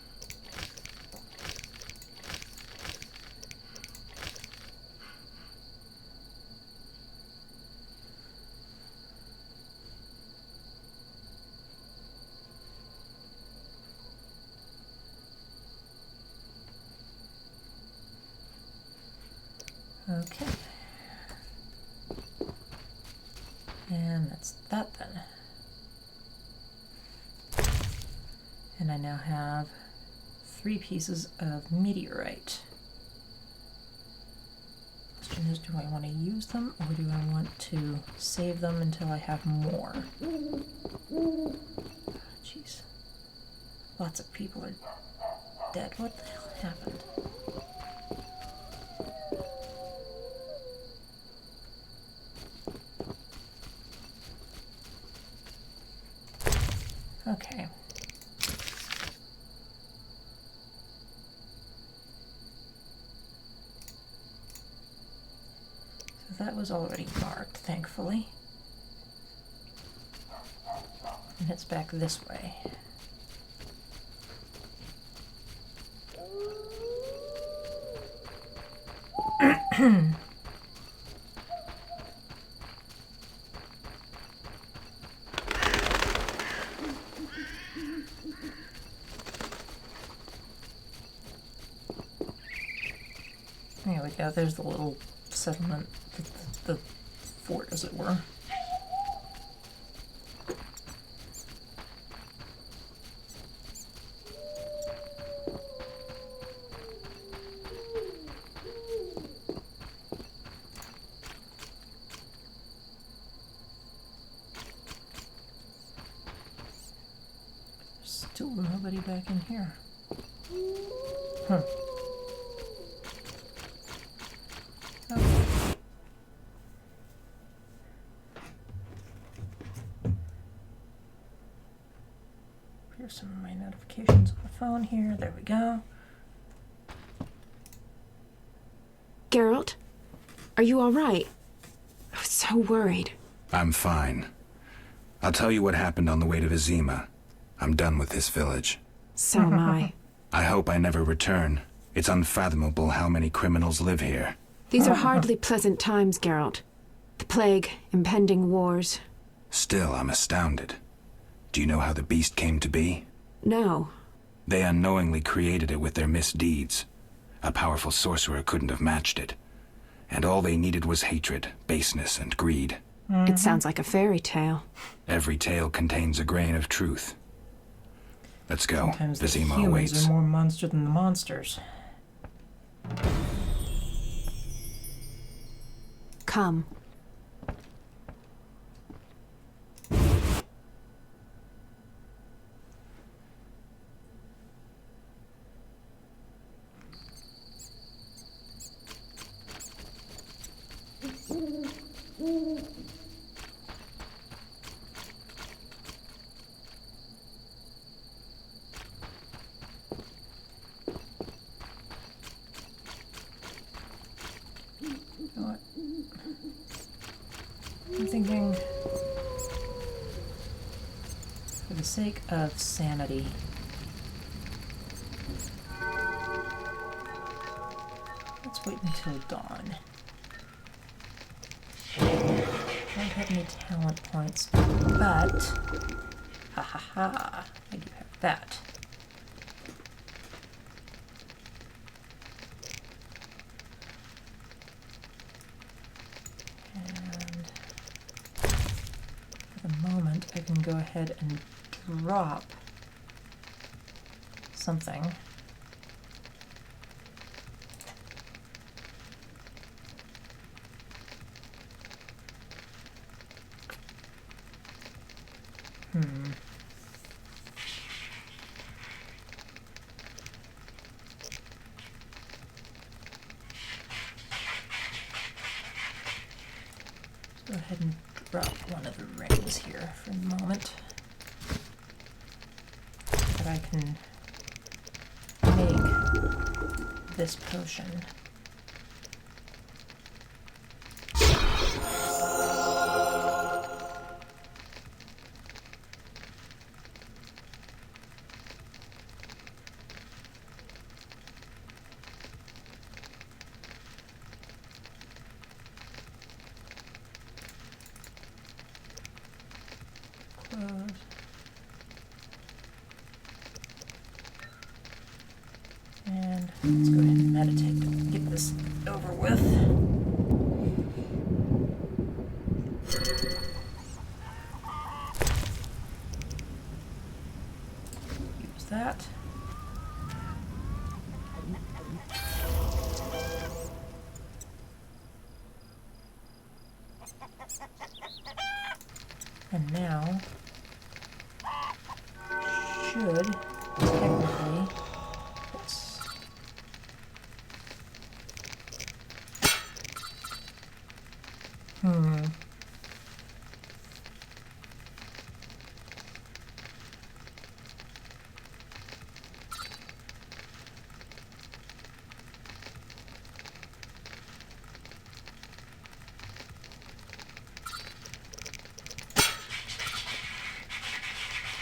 Okay. And that's that then. And I now have 3 pieces of meteorite. Question is, do I want to use them or do I want to save them until I have more? Jeez. Lots of people are dead. What the hell happened? Okay. So that was already marked, thankfully. And it's back this way. There we go, there's the little settlement, the fort, as it were. Still nobody back in here. Huh. Okay. Here's some of my notifications on the phone here. There we go. Geralt, are you all right? I was so worried. I'm fine. I'll tell you what happened on the way to Vizima. I'm done with this village. So am I. I hope I never return. It's unfathomable how many criminals live here. These are hardly pleasant times, Geralt. The plague, impending wars. Still, I'm astounded. Do you know how the beast came to be? No. They unknowingly created it with their misdeeds. A powerful sorcerer couldn't have matched it. And all they needed was hatred, baseness, and greed. It sounds like a fairy tale. Every tale contains a grain of truth. Let's go. Sometimes the Vizima humans awaits. are more monster than the monsters. Come. I'm thinking, for the sake of sanity, let's wait until dawn. I don't have any talent points, but ha ha ha, I do have that. I can go ahead and drop something. Let's go ahead and drop one of the rings here for a moment, so that I can make this potion. And let's go ahead and meditate and get this over with. that. And now, should technically, let's,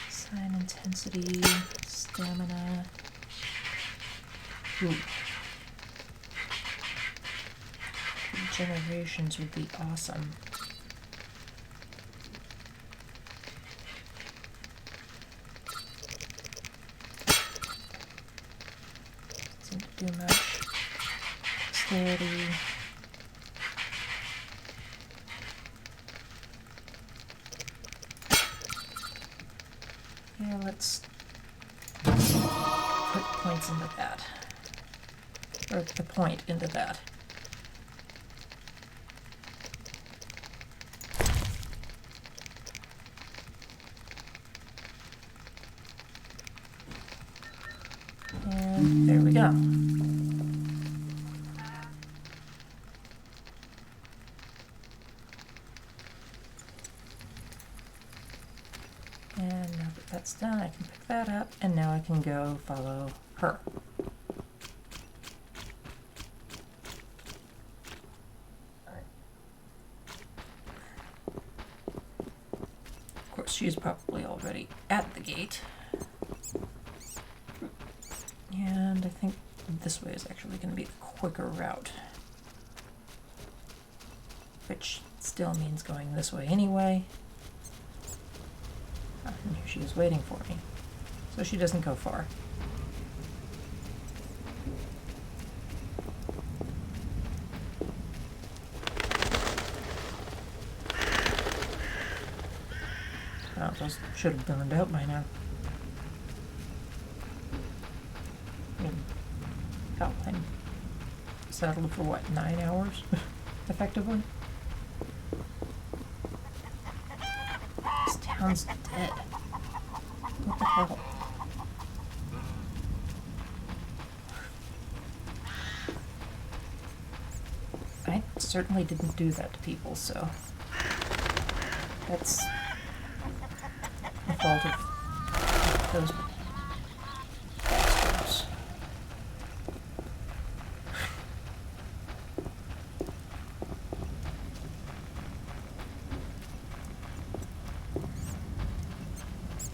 sign intensity, stamina. Ooh. Regenerations would be awesome. Doesn't do much. Dexterity. Yeah, let's put points into that. Or the point into that. And there we go. And now that that's done, I can pick that up, and now I can go follow her. Of course, she's probably already at the gate. And I think this way is actually going to be the quicker route. Which still means going this way anyway. And here she is waiting for me. So she doesn't go far. Oh, those should have burned out by now. I mean, how I'm saddled for what, 9 hours? Effectively? This town's dead. What the hell? I certainly didn't do that to people, so that's the fault of those bastards.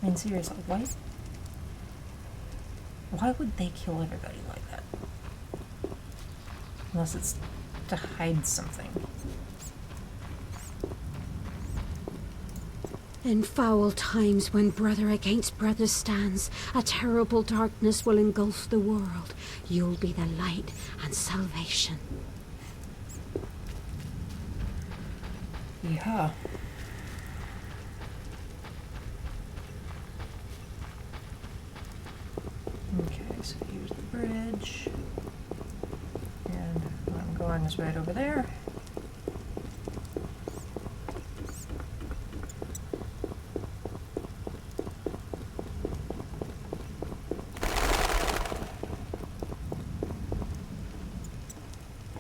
I mean, seriously, why would they kill everybody like that? Unless it's to hide something. In foul times when brother against brother stands, a terrible darkness will engulf the world. You'll be the light and salvation. Yeah. Okay, so here's the bridge. And where I'm going is right over there.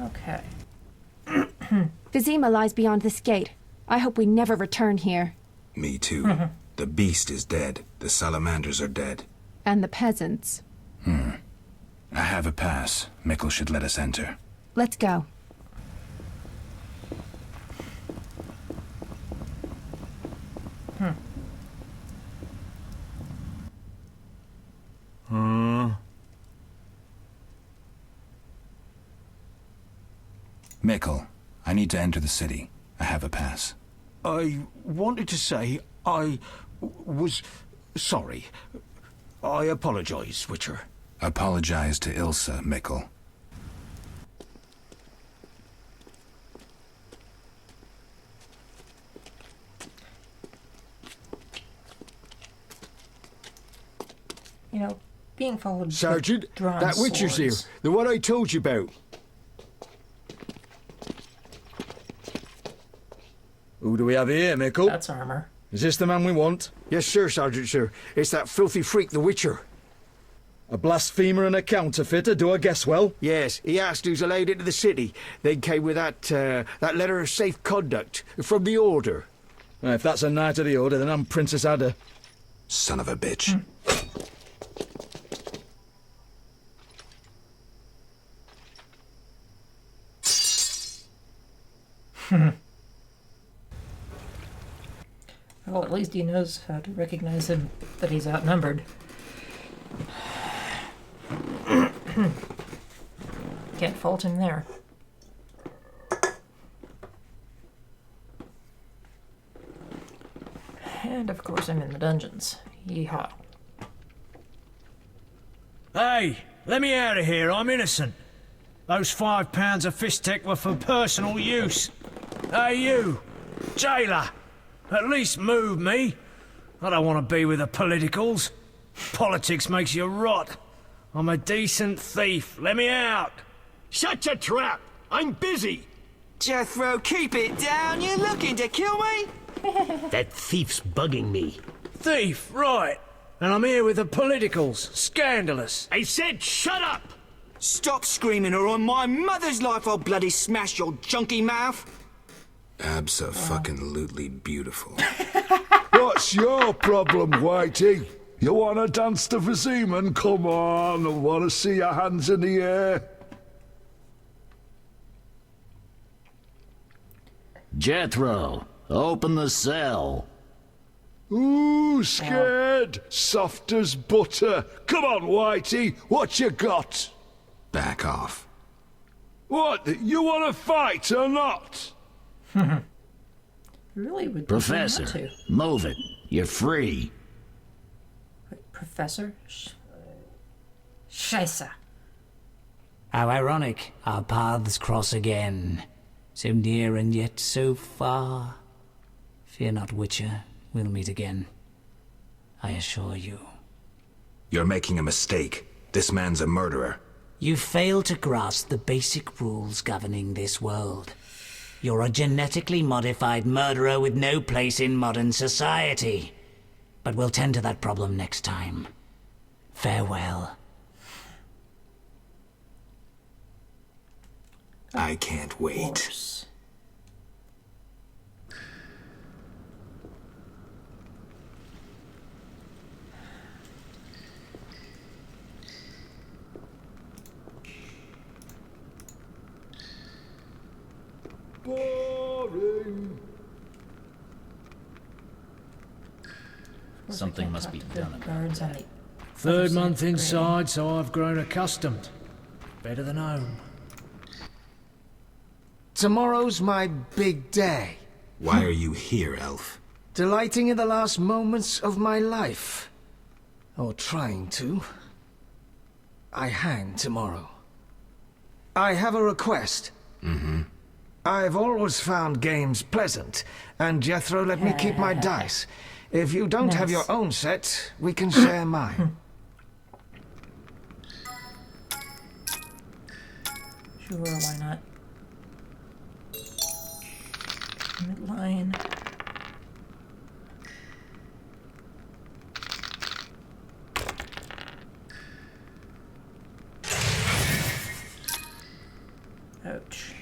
Okay. Vizima lies beyond this gate. I hope we never return here. Me too. The beast is dead. The salamanders are dead. And the peasants. I have a pass. Mikkel should let us enter. Let's go. Mikkel, I need to enter the city. I have a pass. I wanted to say I was sorry. I apologize, Witcher. Apologize to Ilsa, Mikkel. you know, being followed Sergeant, with drawn that witcher's here. swords. The one I told you about. Who do we have here, Mickle? That's armor. Is this the man we want? Yes, sir, Sergeant, sir. It's that filthy freak, the Witcher. A blasphemer and a counterfeiter, do I guess well? Yes, he asked who's allowed into the city. They came with that letter of safe conduct from the Order. If that's a knight of the Order, then I'm Princess Ada. Son of a bitch. Well, at least he knows how to recognize him, that he's outnumbered. Can't fault him there. And of course I'm in the dungeons. Yeehaw. Hey, let me out of here, I'm innocent. Those £5 of fistek were for personal use. Hey you, jailer, at least move me. I don't want to be with the politicals. Politics makes you rot. I'm a decent thief, let me out. Shut your trap! I'm busy! Jethro, keep it down, you're looking to kill me? That thief's bugging me. Thief, right. And I'm here with the politicals. Scandalous. I said shut up! Stop screaming or on my mother's life I'll bloody smash your junky mouth. Abso-fucking-lutely beautiful. What's your problem, Whitey? You want to dance to Vizima? Come on, I want to see your hands in the air. Jethro, open the cell. Ooh, scared. Soft as butter. Come on, Whitey, what you got? Back off. What, you want to fight or not? Really would Professor, prefer not to. move it. You're free. Wait, Professor? Scheisse. How ironic, our paths cross again. So near and yet so far. Fear not, Witcher, we'll meet again. I assure you. You're making a mistake. This man's a murderer. You fail to grasp the basic rules governing this world. You're a genetically modified murderer with no place in modern society. But we'll tend to that problem next time. Farewell. I can't wait. Boring. Something must be done about that. Third month inside, so I've grown accustomed. Better than home. Tomorrow's my big day. Why are you here, Elf? Delighting in the last moments of my life. Or trying to. I hang tomorrow. I have a request. Mm-hmm. I've always found games pleasant, and Jethro let me keep my dice. If you don't have your own set, we can share mine. Sure, why not? Midline. Ouch.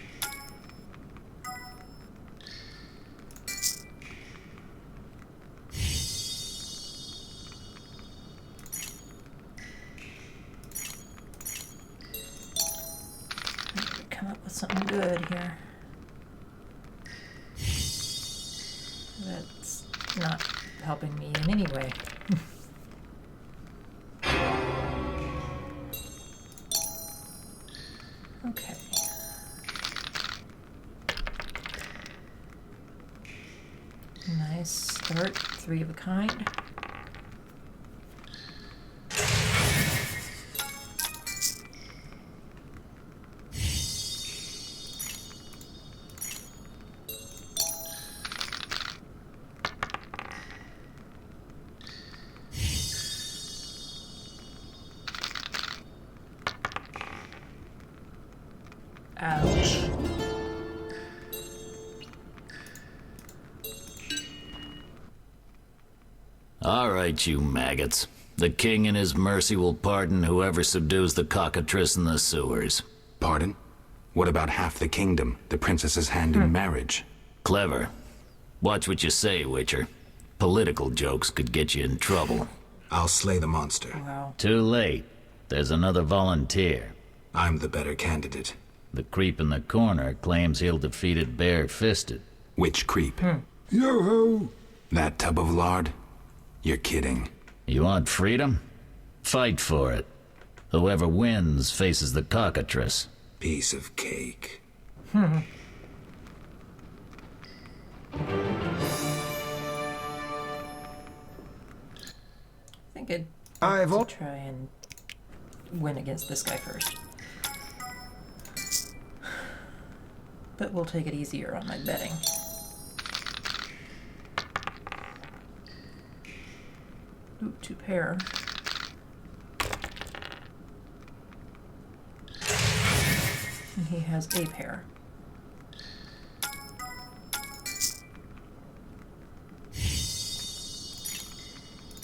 Come up with something good here. That's not helping me in any way. Okay. Nice start, 3 of a kind. All right, you maggots. The king in his mercy will pardon whoever subdues the cockatrice in the sewers. Pardon? What about half the kingdom, the princess's hand in marriage? Clever. Watch what you say, Witcher. Political jokes could get you in trouble. I'll slay the monster. Wow. Too late. There's another volunteer. I'm the better candidate. The creep in the corner claims he'll defeat it bare-fisted. Which creep? Yoo-hoo! That tub of lard? You're kidding. You want freedom? Fight for it. Whoever wins faces the cockatrice. Piece of cake. I think I'd like to try and win against this guy first. But we'll take it easier on my betting. Ooh, 2 pair. And he has a pair.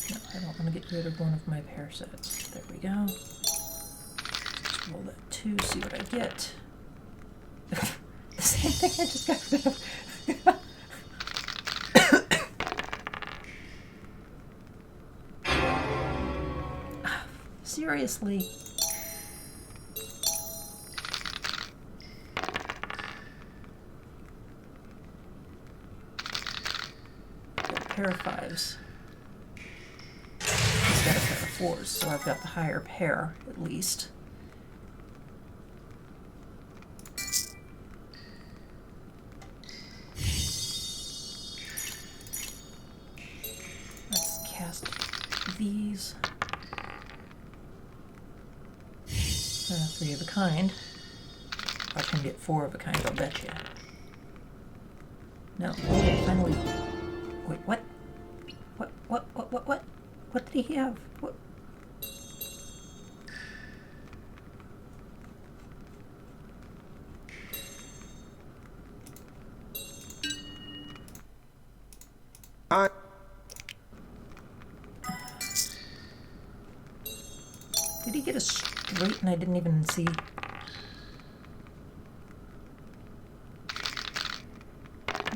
No, I don't want to get rid of one of my pair sets. There we go. Just roll that 2, see what I get. The same thing I just got rid of. Seriously. Got a pair of 5s. He's got a pair of 4s, so I've got the higher pair, at least. Let's cast these. 3 of a kind. I can get 4 of a kind, I'll bet you. No, okay, finally. Wait, what? What? What did he have? What? Did he get a straight and I didn't even see?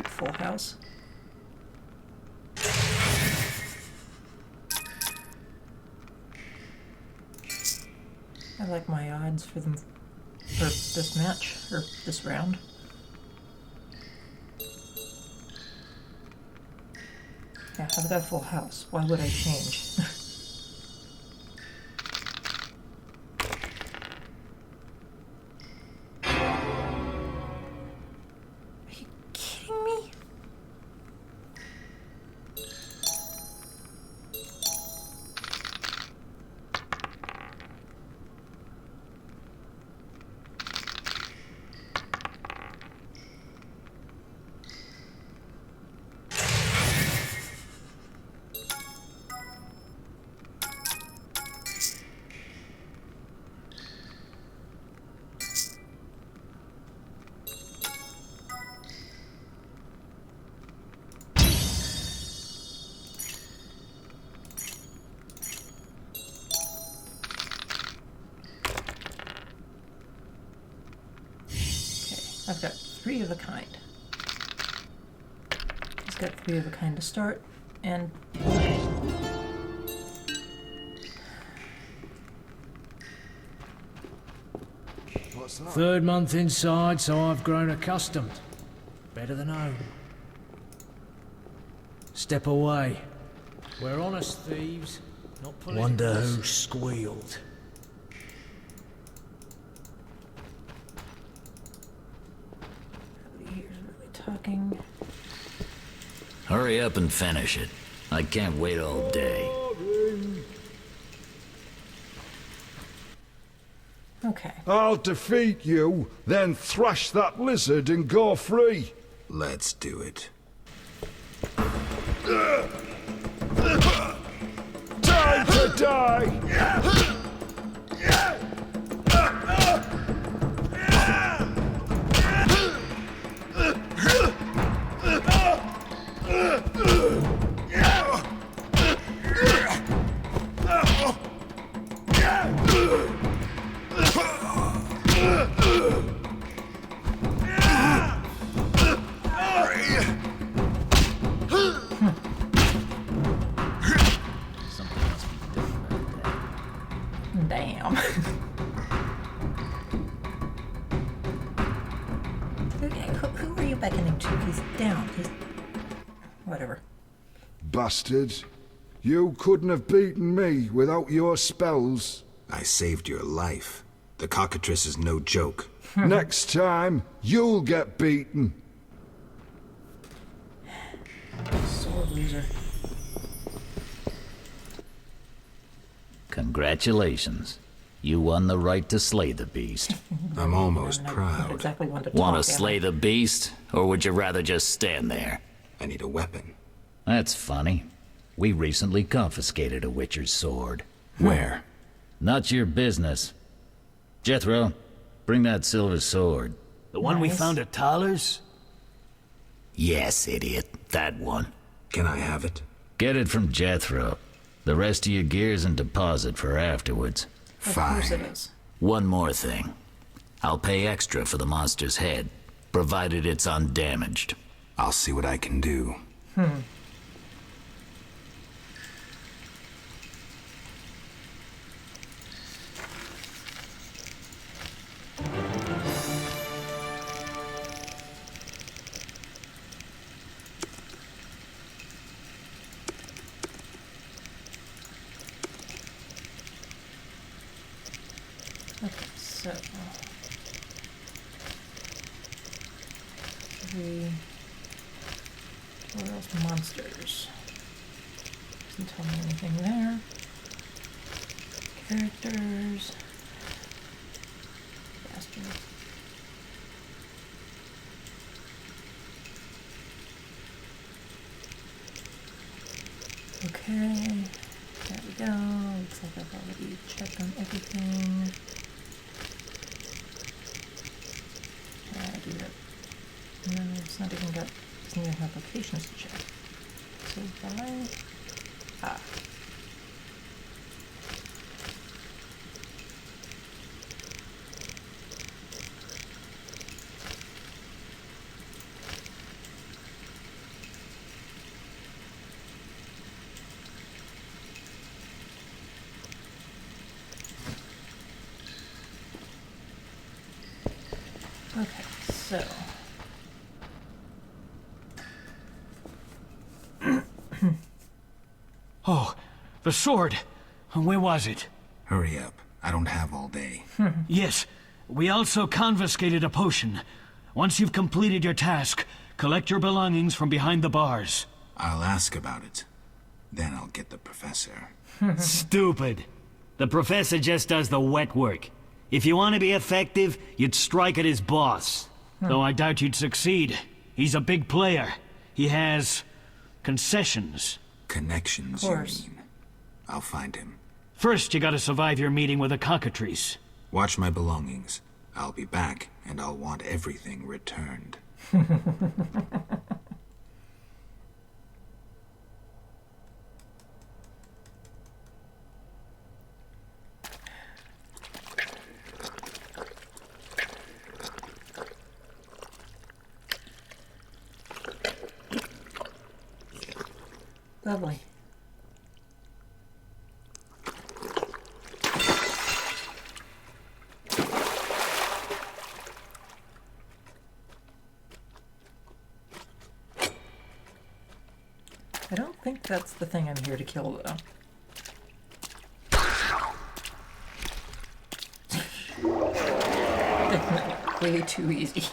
Full house. I like my odds for them for this match, or this round. Yeah, I've got a full house. Why would I change? I've got 3 of a kind. He's got 3 of a kind to start, and Third month inside, so I've grown accustomed. Better than home. Step away. We're honest thieves, not political. Wonder who squealed. talking. Hurry up and finish it. I can't wait all day. Okay. I'll defeat you, then thrash that lizard and go free. Let's do it. Time to die! Damn. Who are you beckoning to? He's down. He's... Whatever. Bastard. You couldn't have beaten me without your spells. I saved your life. The cockatrice is no joke. Next time, you'll get beaten. Sore loser. Congratulations. You won the right to slay the beast. I'm almost proud. Exactly want to slay the beast, or would you rather just stand there? I need a weapon. That's funny. We recently confiscated a Witcher's sword. Where? Not your business. Jethro, bring that silver sword. The one we found at Thaler's? Yes, idiot. That one. Can I have it? Get it from Jethro. The rest of your gear's in deposit for afterwards. Of course it is. One more thing. I'll pay extra for the monster's head, provided it's undamaged. I'll see what I can do. Okay, so... What else? Monsters. Doesn't tell me anything there. Characters. Bastard. Okay. There we go. Looks like I've already checked on everything. Do that. No, it's not even got, doesn't even have locations to check. So by, okay, so. Oh, the sword. Where was it? Hurry up. I don't have all day. Yes, we also confiscated a potion. Once you've completed your task, collect your belongings from behind the bars. I'll ask about it. Then I'll get the professor. Stupid. The professor just does the wet work. If you want to be effective, you'd strike at his boss. Though I doubt you'd succeed. He's a big player. He has concessions. Connections, you mean? I'll find him. First, you gotta survive your meeting with the cockatrice. Watch my belongings. I'll be back, and I'll want everything returned. Lovely. I don't think that's the thing I'm here to kill, though. Definitely way too easy.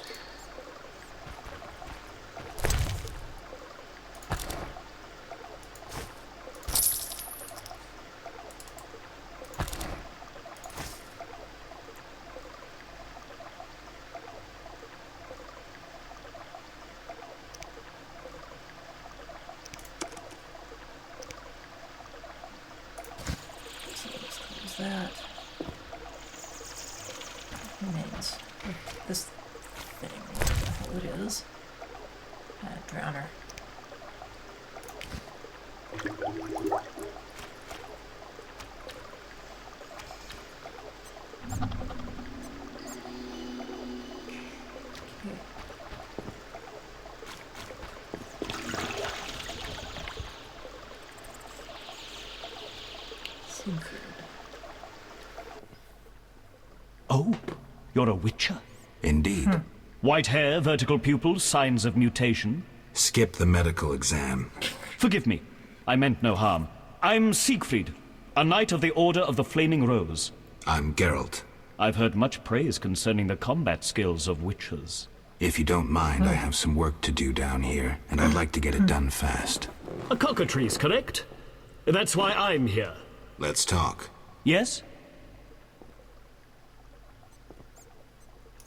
That remains this thing, whatever the hell it is. Drowner. Seafood. Oh, you're a witcher? Indeed. White hair, vertical pupils, signs of mutation? Skip the medical exam. Forgive me. I meant no harm. I'm Siegfried, a knight of the Order of the Flaming Rose. I'm Geralt. I've heard much praise concerning the combat skills of witchers. If you don't mind, I have some work to do down here, and I'd like to get it done fast. A cockatrice, correct? That's why I'm here. Let's talk. Yes?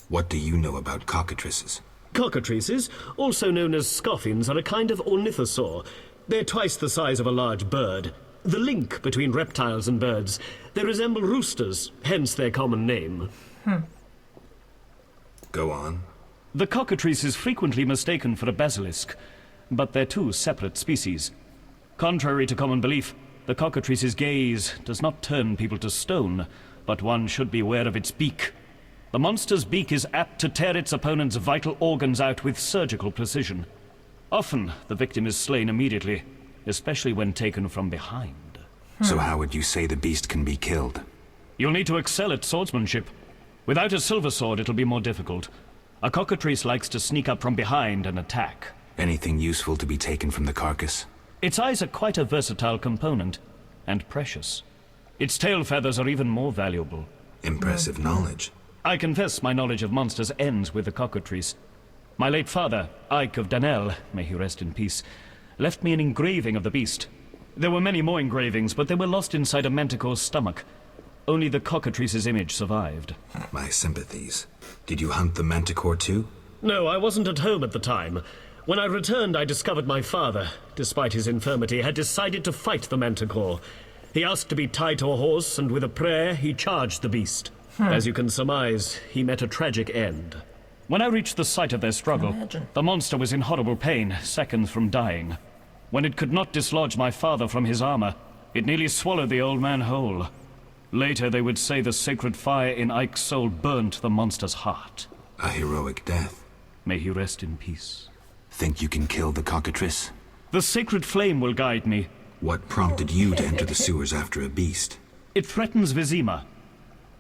What do you know about cockatrices? Cockatrices, also known as scoffins, are a kind of ornithosaur. They're twice the size of a large bird. The link between reptiles and birds. They resemble roosters, hence their common name. Go on. The cockatrice is frequently mistaken for a basilisk, but they're two separate species. Contrary to common belief, the cockatrice's gaze does not turn people to stone, but one should be aware of its beak. The monster's beak is apt to tear its opponent's vital organs out with surgical precision. Often, the victim is slain immediately, especially when taken from behind. So how would you say the beast can be killed? You'll need to excel at swordsmanship. Without a silver sword, it'll be more difficult. A cockatrice likes to sneak up from behind and attack. Anything useful to be taken from the carcass? Its eyes are quite a versatile component, and precious. Its tail feathers are even more valuable. Impressive knowledge. I confess my knowledge of monsters ends with the cockatrice. My late father, Ike of Danel, may he rest in peace, left me an engraving of the beast. There were many more engravings, but they were lost inside a manticore's stomach. Only the cockatrice's image survived. My sympathies. Did you hunt the manticore too? No, I wasn't at home at the time. When I returned, I discovered my father, despite his infirmity, had decided to fight the manticore. He asked to be tied to a horse, and with a prayer, he charged the beast. As you can surmise, he met a tragic end. When I reached the site of their struggle, the monster was in horrible pain, seconds from dying. When it could not dislodge my father from his armor, it nearly swallowed the old man whole. Later, they would say the sacred fire in Ike's soul burnt the monster's heart. A heroic death. May he rest in peace. Think you can kill the cockatrice? The sacred flame will guide me. What prompted you to enter the sewers after a beast? It threatens Vizima.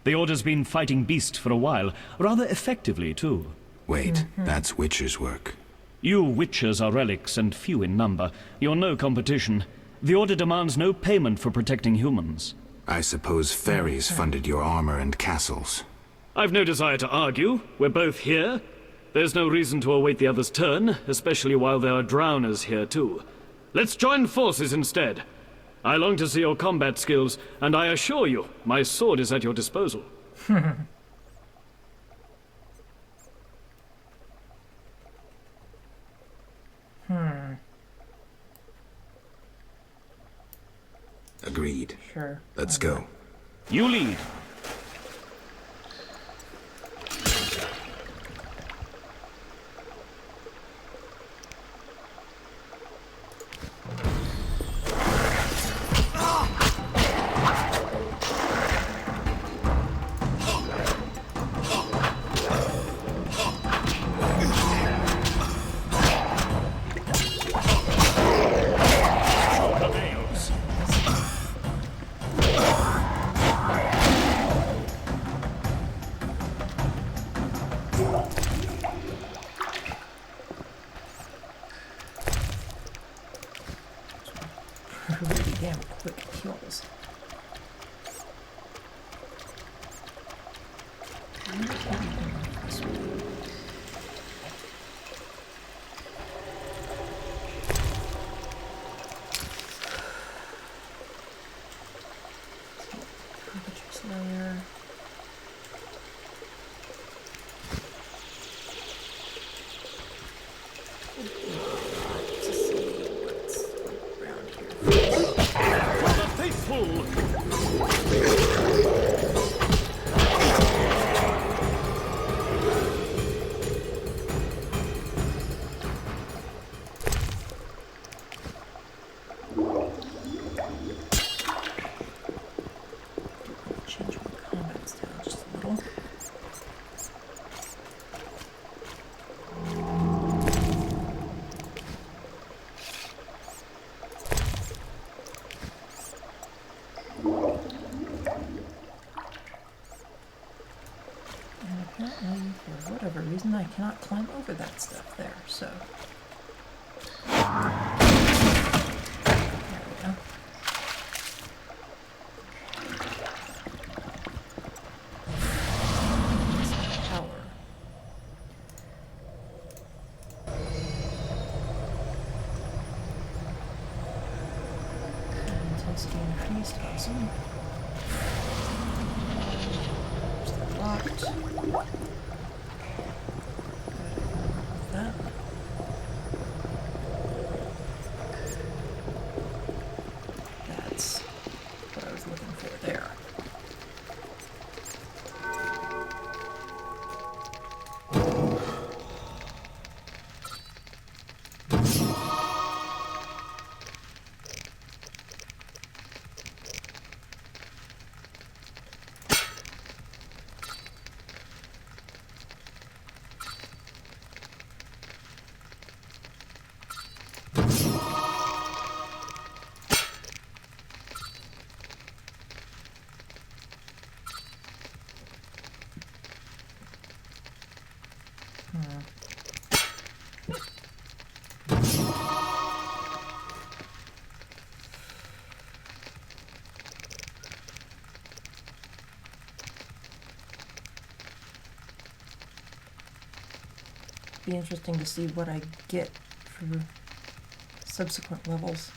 The Order's been fighting beast for a while, rather effectively, too. Wait, that's Witcher's work. You Witchers are relics and few in number. You're no competition. The Order demands no payment for protecting humans. I suppose fairies funded your armor and castles. I've no desire to argue. We're both here. There's no reason to await the other's turn, especially while there are drowners here too. Let's join forces instead. I long to see your combat skills, and I assure you, my sword is at your disposal. Agreed. Sure. Let's go. You lead. Really damn quick kills. Layer. for whatever reason, I cannot climb over that stuff there, so... There we go. Power. Intensity increased, awesome. Is that locked? That. That's what I was looking for there. Be interesting to see what I get for subsequent levels.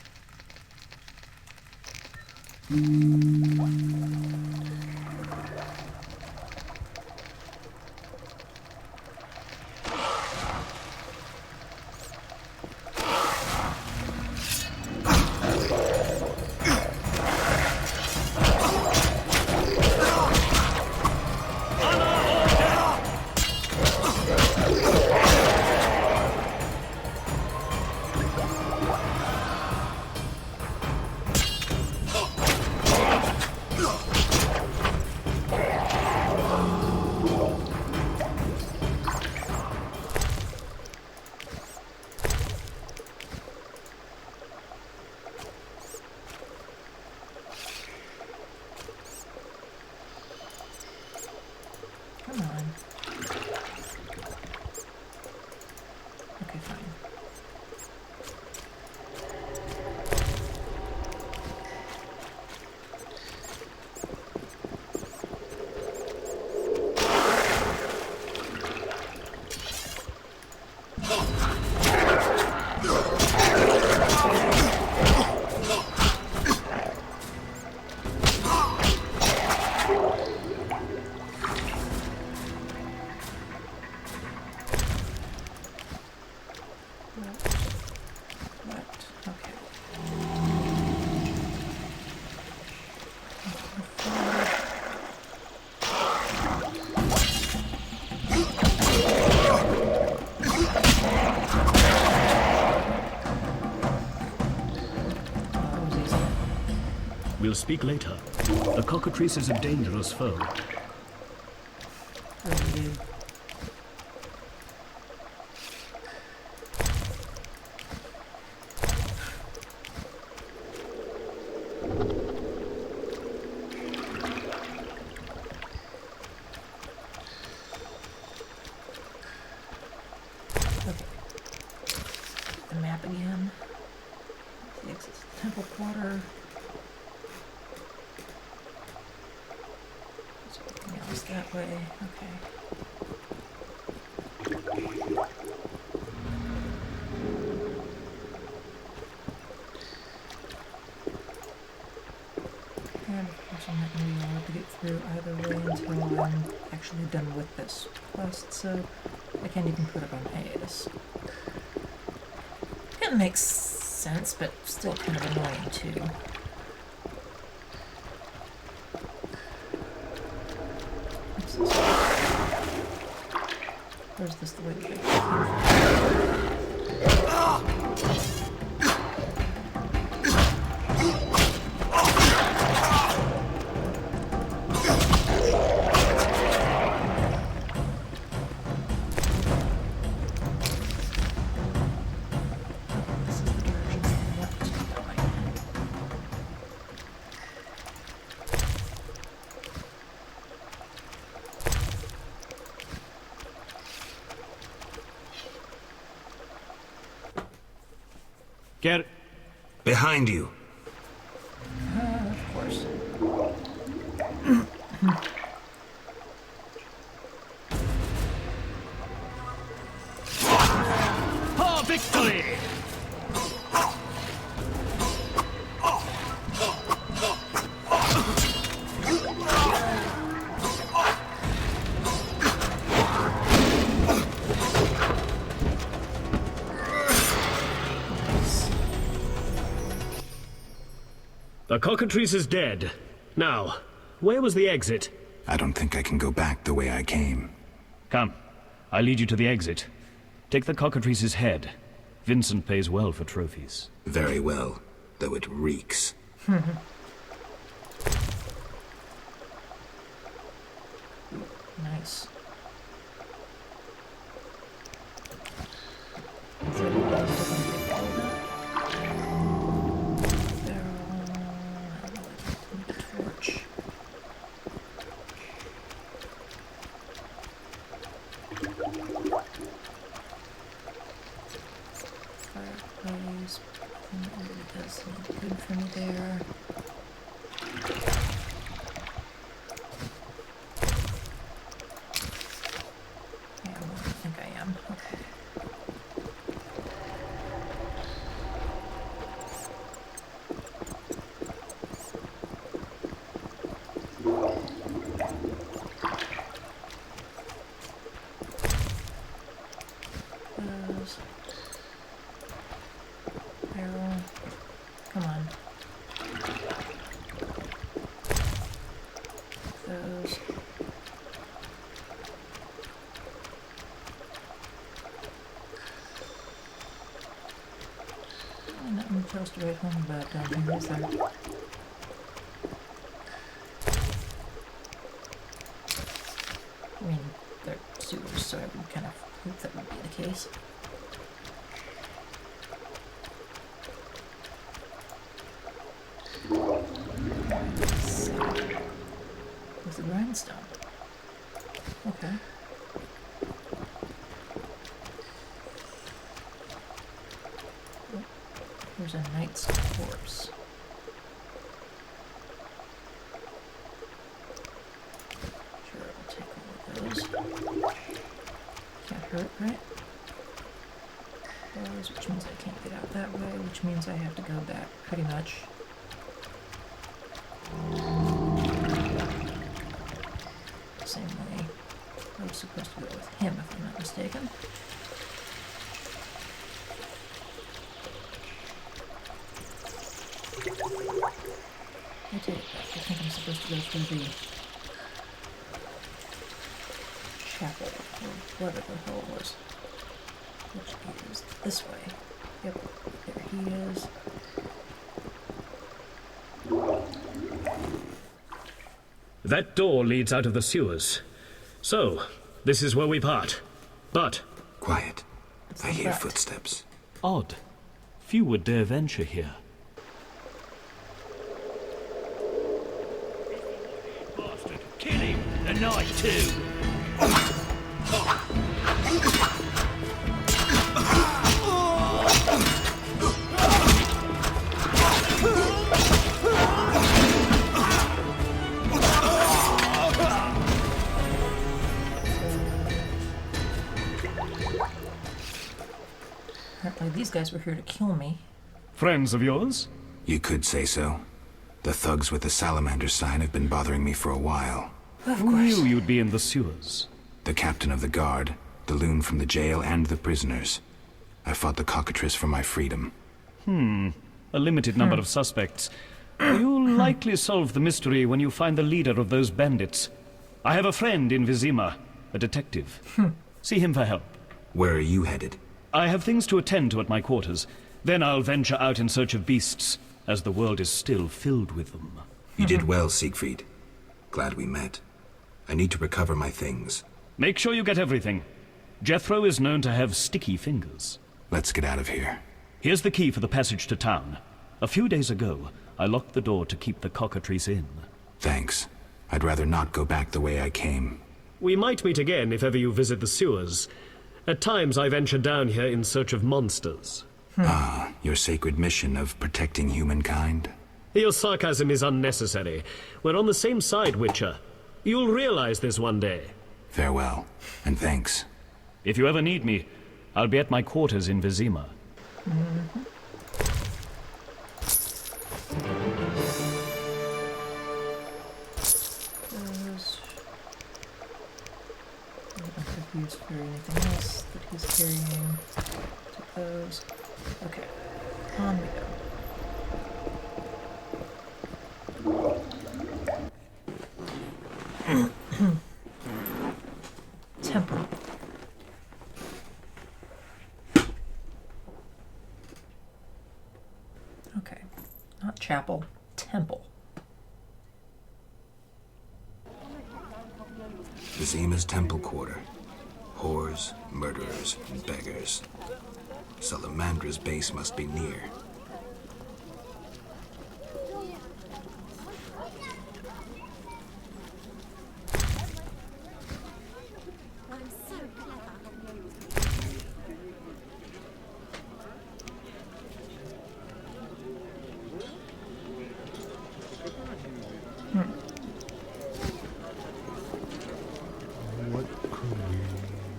Come on. Okay, fine. We'll speak later. The cockatrice is a dangerous foe. The map again. The exit to the temple quarter. That way, okay. And of course I'm not going to be able to get through either way until I'm actually done with this quest, so I can't even put it on hiatus. Kind of makes sense, but still kind of annoying too. Or is this the way that I Get... Behind you. Of course. For victory! The cockatrice is dead. Now, where was the exit? I don't think I can go back the way I came. Come, I lead you to the exit. Take the cockatrice's head. Vincent pays well for trophies. Very well, though it reeks. Nice. Fireplace. That's not good for me there. Yeah, well, I think I am. Okay. Barrel. Come on. Those. Nothing else to write home about down here, is there? I mean, they're sewers, so I would kind of hope that would be the case. With the grindstone. Okay. Oh, here's a knight's corpse. Sure, I'll take all of those. Can't hurt, right? Those, which means I can't get out that way, which means I have to go back, pretty much. Same way I was supposed to go with him, if I'm not mistaken. I take it back. I think I'm supposed to go through the chapel, or whatever the hell it was. Which is this way. Yep, there he is. That door leads out of the sewers. So, this is where we part. But... Quiet. I hear footsteps. Odd. Few would dare venture here. Bastard! Kill him! The knight too! Apparently these guys were here to kill me. Friends of yours? You could say so. The thugs with the salamander sign have been bothering me for a while. Of Who course. knew you'd be in the sewers? The captain of the guard, the loon from the jail, and the prisoners. I fought the cockatrice for my freedom. A limited number of suspects. You'll likely solve the mystery when you find the leader of those bandits. I have a friend in Vizima, a detective. See him for help. Where are you headed? I have things to attend to at my quarters. Then I'll venture out in search of beasts, as the world is still filled with them. You did well, Siegfried. Glad we met. I need to recover my things. Make sure you get everything. Jethro is known to have sticky fingers. Let's get out of here. Here's the key for the passage to town. A few days ago, I locked the door to keep the cockatrice in. Thanks. I'd rather not go back the way I came. We might meet again if ever you visit the sewers. At times I venture down here in search of monsters. Ah, your sacred mission of protecting humankind? Your sarcasm is unnecessary. We're on the same side, Witcher. You'll realize this one day. Farewell, and thanks. If you ever need me, I'll be at my quarters in Vizima. Use for anything else that he's carrying. Take those. Okay, on we go. Temple. Okay, not chapel, temple. Vizima's temple quarter. Whores, murderers, and beggars. Salamandra's base must be near.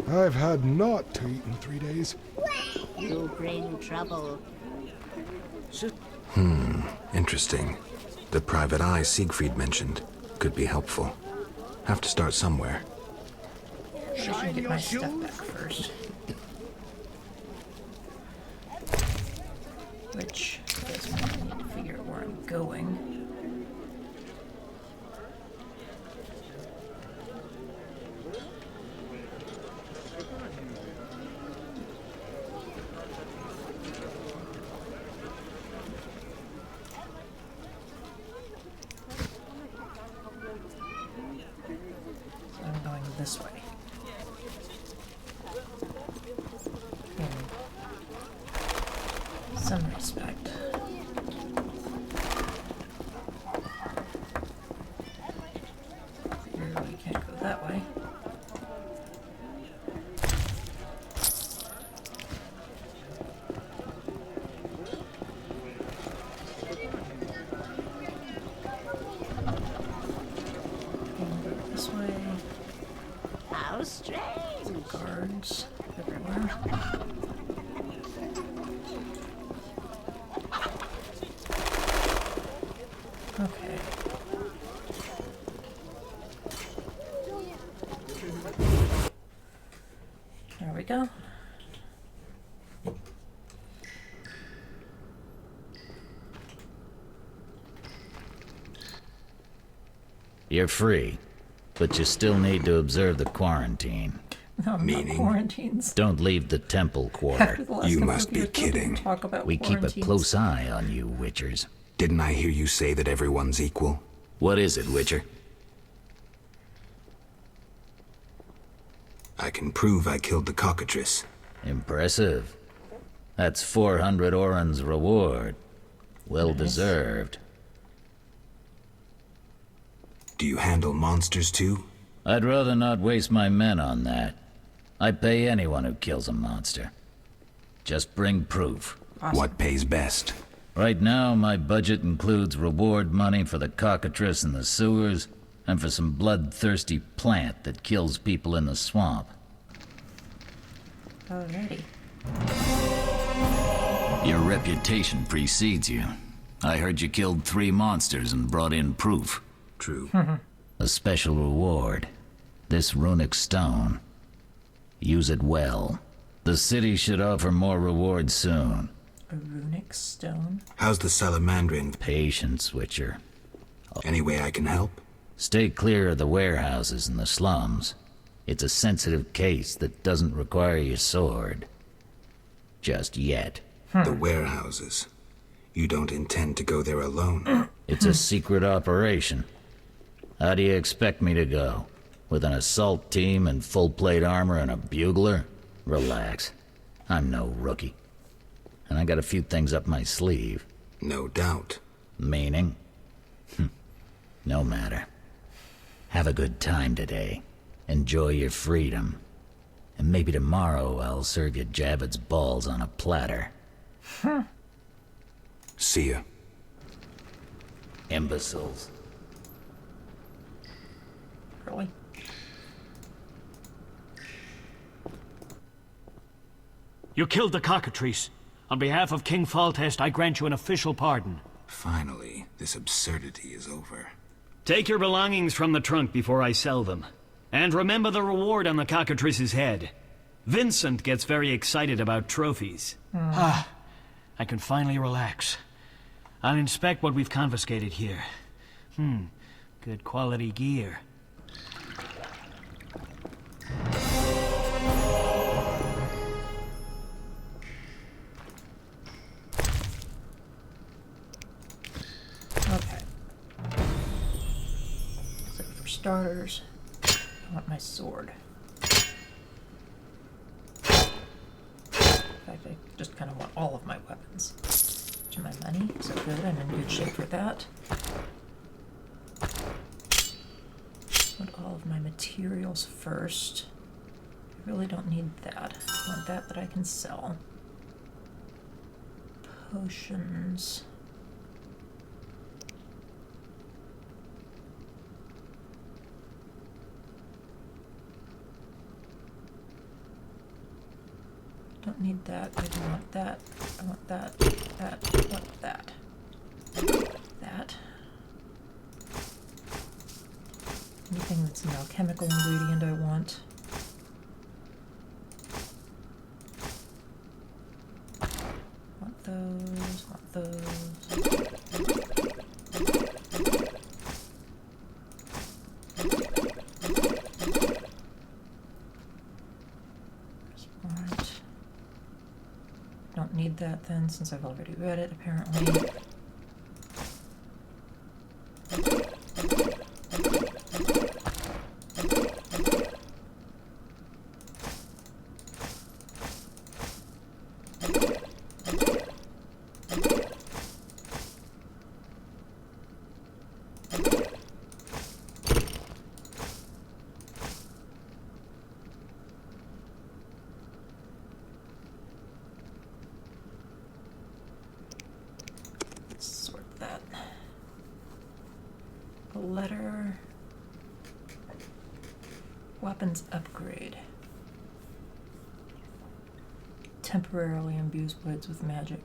I've had naught to eat in 3 days. You bring trouble. Interesting. The private eye Siegfried mentioned could be helpful. Have to start somewhere. I should get my stuff back first. Which does mean I need to figure out where I'm going. This way. In some respect. Clearly we can't go that way. This way. How strange. Guards everywhere. Okay. There we go. You're free, but you still need to observe the quarantine. No, meaning? Quarantines. Don't leave the temple quarter. You must be kidding. We keep a close eye on you, Witchers. Didn't I hear you say that everyone's equal? What is it, Witcher? I can prove I killed the cockatrice. Impressive. That's 400 Oren's reward. Well deserved. Do you handle monsters too? I'd rather not waste my men on that. I pay anyone who kills a monster. Just bring proof. Awesome. What pays best? Right now, my budget includes reward money for the cockatrice in the sewers, and for some bloodthirsty plant that kills people in the swamp. Alrighty. Your reputation precedes you. I heard you killed 3 monsters and brought in proof. True. A special reward. This runic stone. Use it well. The city should offer more rewards soon. A runic stone? How's the salamandrin? Patience, Witcher. Any way I can help? Stay clear of the warehouses and the slums. It's a sensitive case that doesn't require your sword. Just yet. The warehouses. You don't intend to go there alone? It's a secret operation. How do you expect me to go? With an assault team and full-plate armor and a bugler? Relax. I'm no rookie. And I got a few things up my sleeve. No doubt. Meaning? No matter. Have a good time today. Enjoy your freedom. And maybe tomorrow I'll serve you Javed's balls on a platter. See ya. Imbeciles. Really? You killed the cockatrice. On behalf of King Faltest, I grant you an official pardon. Finally, this absurdity is over. Take your belongings from the trunk before I sell them. And remember the reward on the cockatrice's head. Vincent gets very excited about trophies. Ah, I can finally relax. I'll inspect what we've confiscated here. Good quality gear. Okay. So for starters, I want my sword. In fact, I just kind of want all of my weapons. To my money, so good, I'm in good shape for that. Want all of my materials first. I really don't need that. I want that I can sell. Potions. Don't need that. I don't want that. I want that. That. I want that. That. Anything that's an alchemical ingredient I want. Want those. Want those. Don't need that then, since I've already read it, apparently. Letter. Weapons upgrade. Temporarily imbues woods with magic.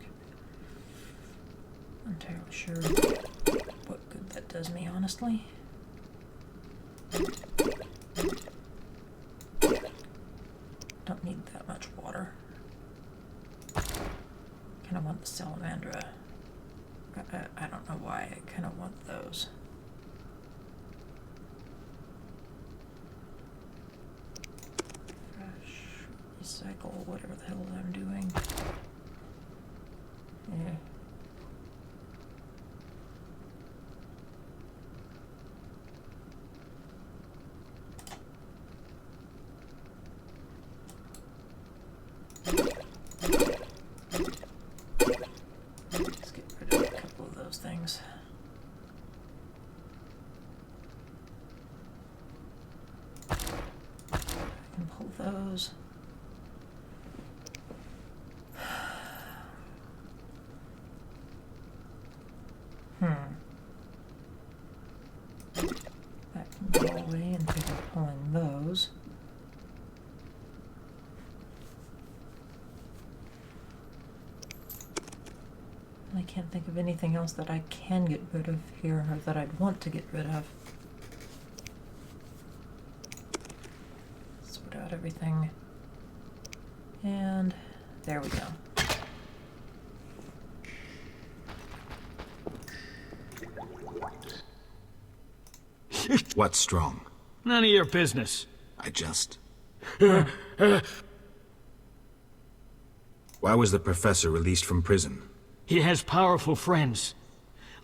Not entirely sure what good that does me, honestly. Don't need that much water. Kind of want the salamandra. I don't know why. I kind of want those. Recycle, whatever the hell I'm doing. Yeah. Let's get rid of a couple of those things. I can pull those. That can go away and figure pulling those. I can't think of anything else that I can get rid of here or that I'd want to get rid of. Sort out everything. And there we go. What's strong? None of your business. I just... Why was the professor released from prison? He has powerful friends.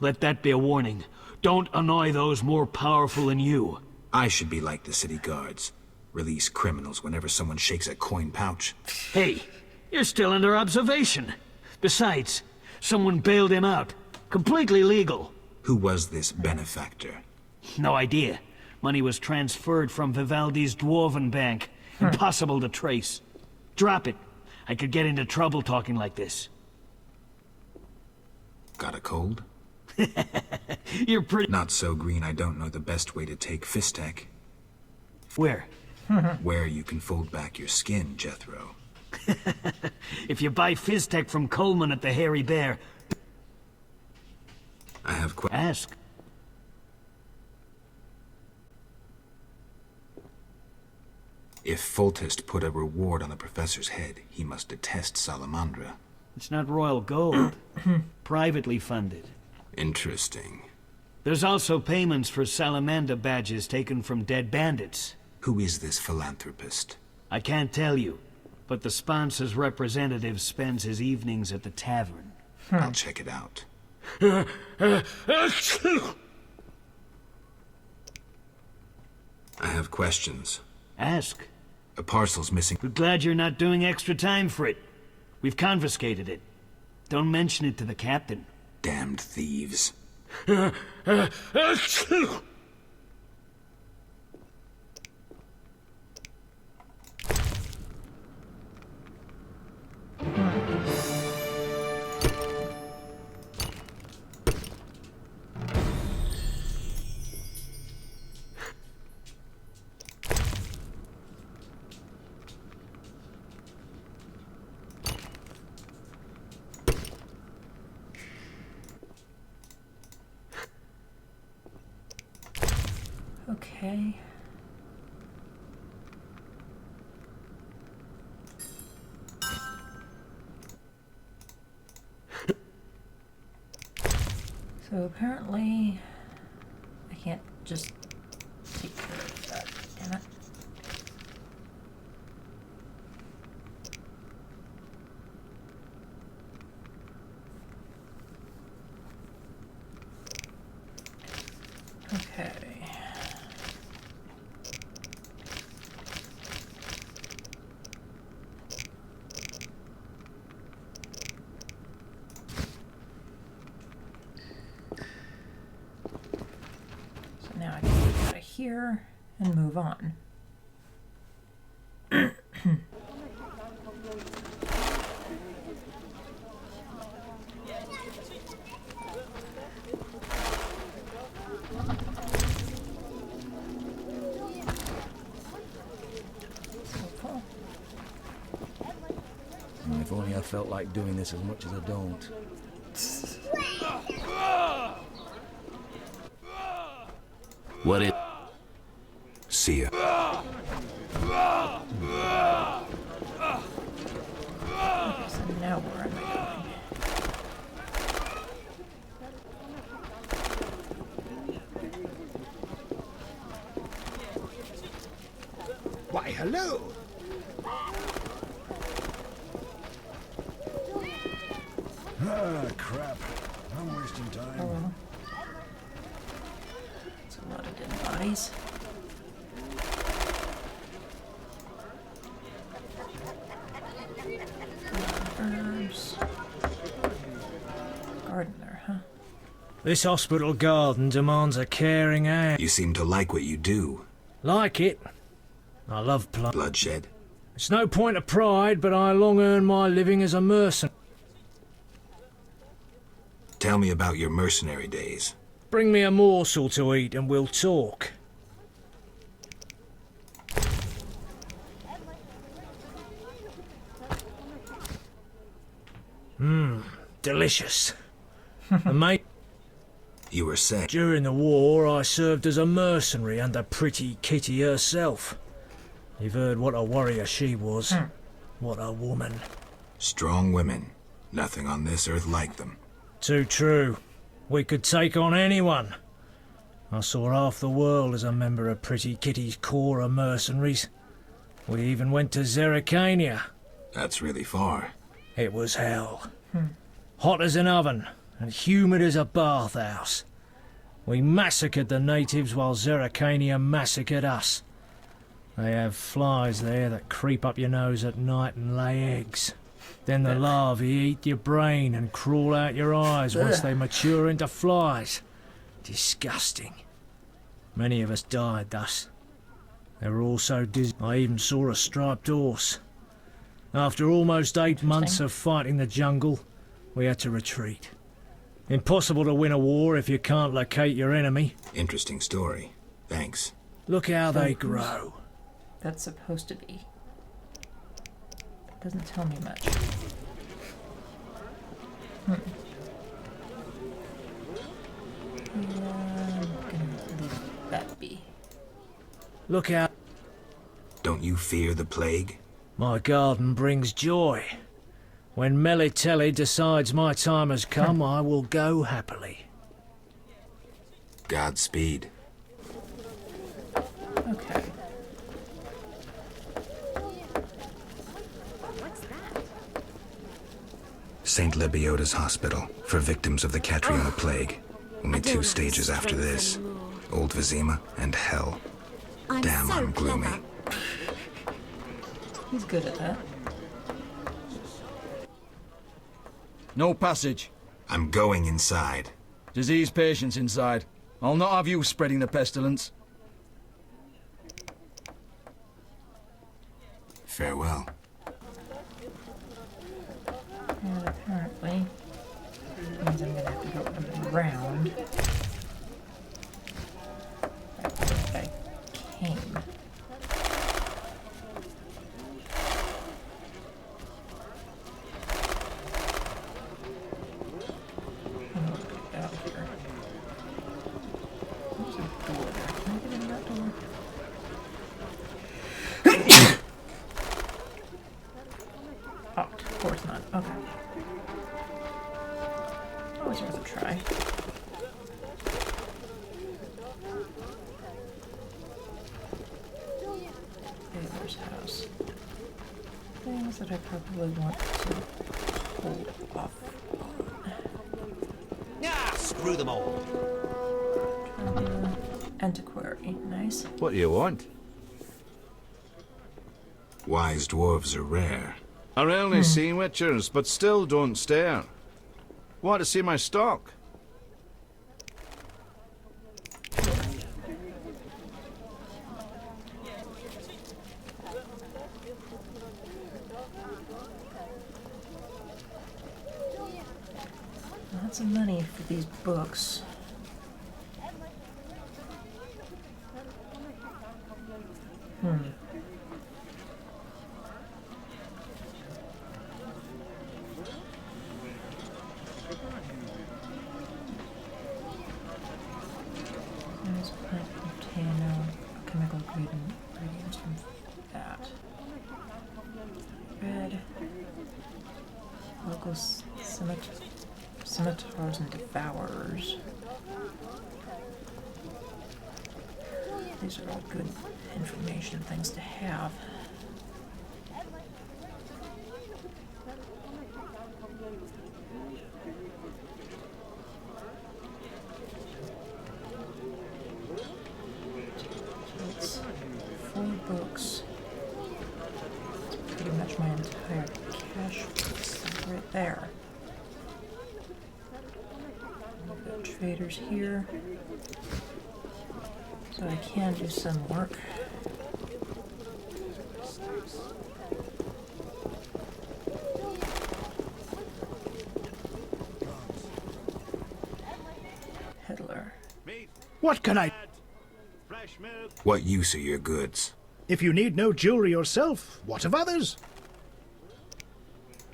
Let that be a warning. Don't annoy those more powerful than you. I should be like the city guards. Release criminals whenever someone shakes a coin pouch. Hey, you're still under observation. Besides, someone bailed him out. Completely legal. Who was this benefactor? No idea. Money was transferred from Vivaldi's Dwarven Bank. Impossible to trace. Drop it. I could get into trouble talking like this. Got a cold? You're pretty... Not so green I don't know the best way to take Fistek. Where? Where you can fold back your skin, Jethro. If you buy Fizztech from Coleman at the Hairy Bear... I have Ask. If Foltest put a reward on the professor's head, he must detest Salamandra. It's not royal gold. Privately funded. Interesting. There's also payments for Salamander badges taken from dead bandits. Who is this philanthropist? I can't tell you, but the sponsor's representative spends his evenings at the tavern. I'll check it out. I have questions. Ask. A parcel's missing. We're glad you're not doing extra time for it. We've confiscated it. Don't mention it to the captain. Damned thieves. Okay. So apparently I can't just take care of that, damn it. Okay. So now I can get out of here and move on. If only I felt like doing this as much as I don't. What it? See ya. So now where am I going? Why, hello! Ah, crap. I'm wasting time. Oh well. It's a lot of dead bodies. Herbs. Garden there, huh? This hospital garden demands a caring hand. You seem to like what you do. Like it. I love bloodshed. It's no point of pride, but I long earned my living as a mercenary. Tell me about your mercenary days. Bring me a morsel to eat and we'll talk. Delicious. And mate, you were saying? During the war, I served as a mercenary under pretty Kitty herself. You've heard what a warrior she was. What a woman. Strong women. Nothing on this earth like them. Too true. We could take on anyone. I saw half the world as a member of Pretty Kitty's corps of mercenaries. We even went to Zerrikania. That's really far. It was hell. Hot as an oven, and humid as a bathhouse. We massacred the natives while Zerrikania massacred us. They have flies there that creep up your nose at night and lay eggs. Then the larvae eat your brain and crawl out your eyes once they mature into flies. Disgusting. Many of us died thus. They were all so dizzy. I even saw a striped horse. After almost 8 months of fighting the jungle, we had to retreat. Impossible to win a war if you can't locate your enemy. Interesting story. Thanks. Look how they grow. That's supposed to be. It doesn't tell me much. Yeah, I'm gonna leave that be. Look out. Don't you fear the plague? My garden brings joy. When Melitele decides my time has come, I will go happily. Godspeed. Okay. St. Lebioda's hospital for victims of the Catriona plague. Only 2 stages after this. Old Vizima and Hell. Damn, I'm gloomy. He's good at that. No passage. I'm going inside. Disease patients inside. I'll not have you spreading the pestilence. Farewell. And apparently means I'm gonna have to go around. I came. Out of here. There's a door there. Can I get in that door? Oh, of course not. Okay. Always worth a try. Taylor's house. Things that I probably want to hold off on. Ah, screw them all. Antiquary, nice. What do you want? Wise dwarves are rare. I rarely see witchers, but still don't stare. Want to see my stock? Lots of money for these books. There's plant container, chemical ingredients from that. Red. Local scimitars and devourers. These are all good information things to have. So it's 4 books. It's pretty much my entire cash right there. We've got traders here. So I can do some work. Peddler. What can I... What use are your goods? If you need no jewelry yourself, what of others?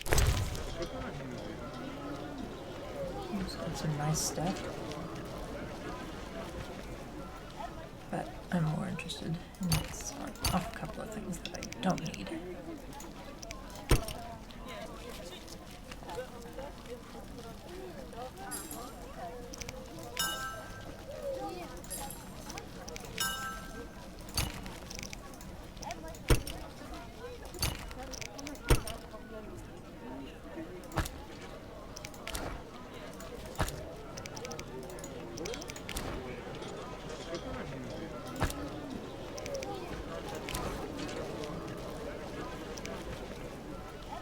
He's got some nice stuff. But I'm more interested in selling off a couple of things that I don't need.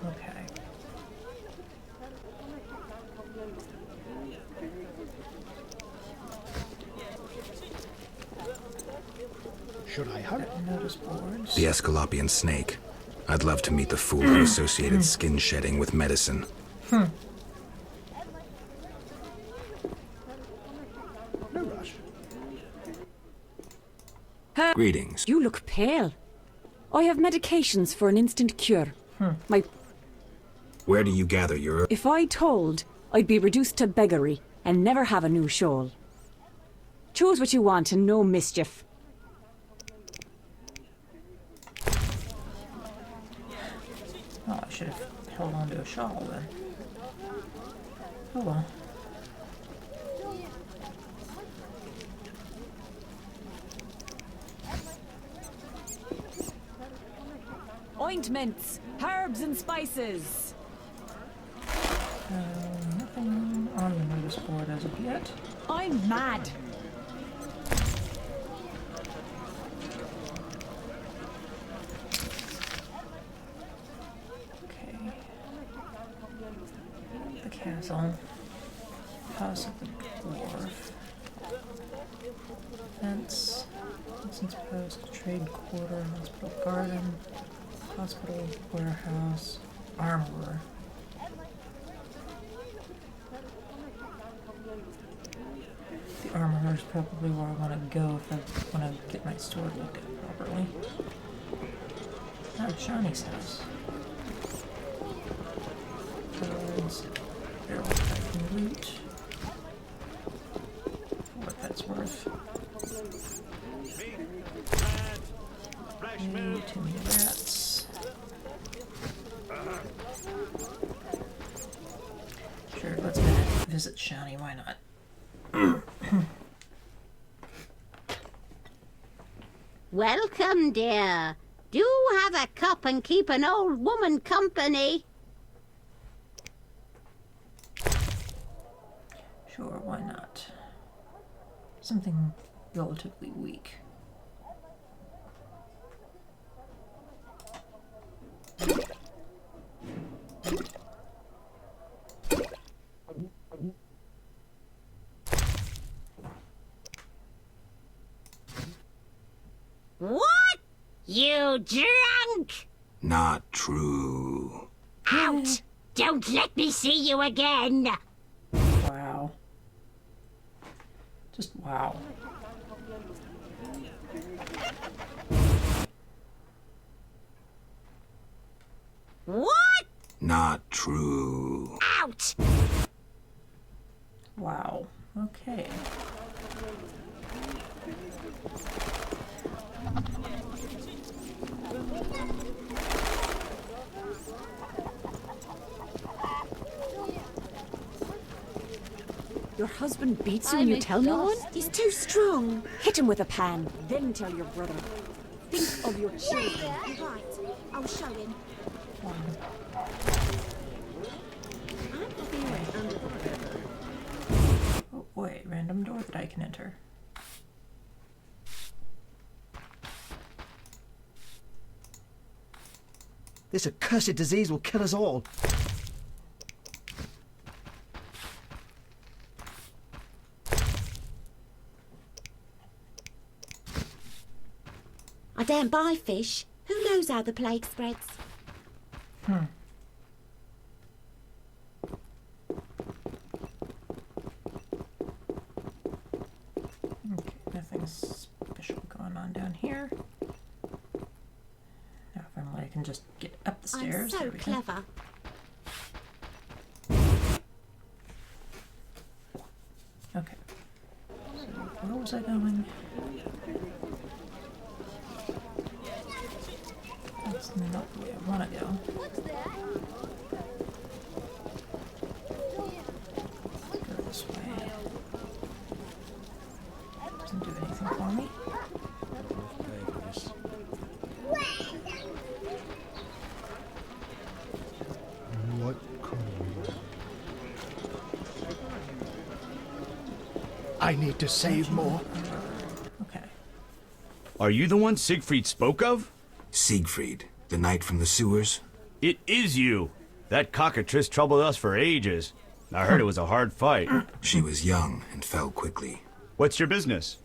Okay. Should I hurry? Notice boards. The Escalopian snake. I'd love to meet the fool who associated skin shedding with medicine. Greetings. You look pale. I have medications for an instant cure. Where do you gather your... If I told, I'd be reduced to beggary and never have a new shawl. Choose what you want and no mischief. Oh, I should have held on to a shawl then. Oh well. Ointments, herbs and spices. Nothing on the notice board as of yet. I'm mad. Okay. The castle. House of the dwarf. Fence. License post. Trade quarter. Hospital garden. Hospital warehouse. Armorer. The armorer is probably where I want to go if I want to get my sword looked at properly. Oh, Shawnee's house. Birds, barrel type and loot. For what that's worth. Too many rats. Sure, let's visit Shawnee, why not? Welcome, dear. Do have a cup and keep an old woman company. Sure, why not? Something relatively weak. What? You drunk? Not true. Out! Don't let me see you again! Wow. Just wow. What? Not true. Out! Wow. Okay. Your husband beats you and you tell no one? He's too strong. Hit him with a pan, then tell your brother. Think of your children. Right, I'll show him. Oh, wait, random door that I can enter. This accursed disease will kill us all. I daren't buy fish. Who knows how the plague spreads? Hmm. Okay, nothing special going on down here. Now, if only I can just get up the stairs. I'm so There we go. clever. Okay. So, where was I going? That's not the way I want to go. Go this way. Doesn't do anything for me. What could we do? I need to save more. Okay. Are you the one Siegfried spoke of? Siegfried, the knight from the sewers? It is you. That cockatrice troubled us for ages. I heard it was a hard fight. She was young and fell quickly. What's your business?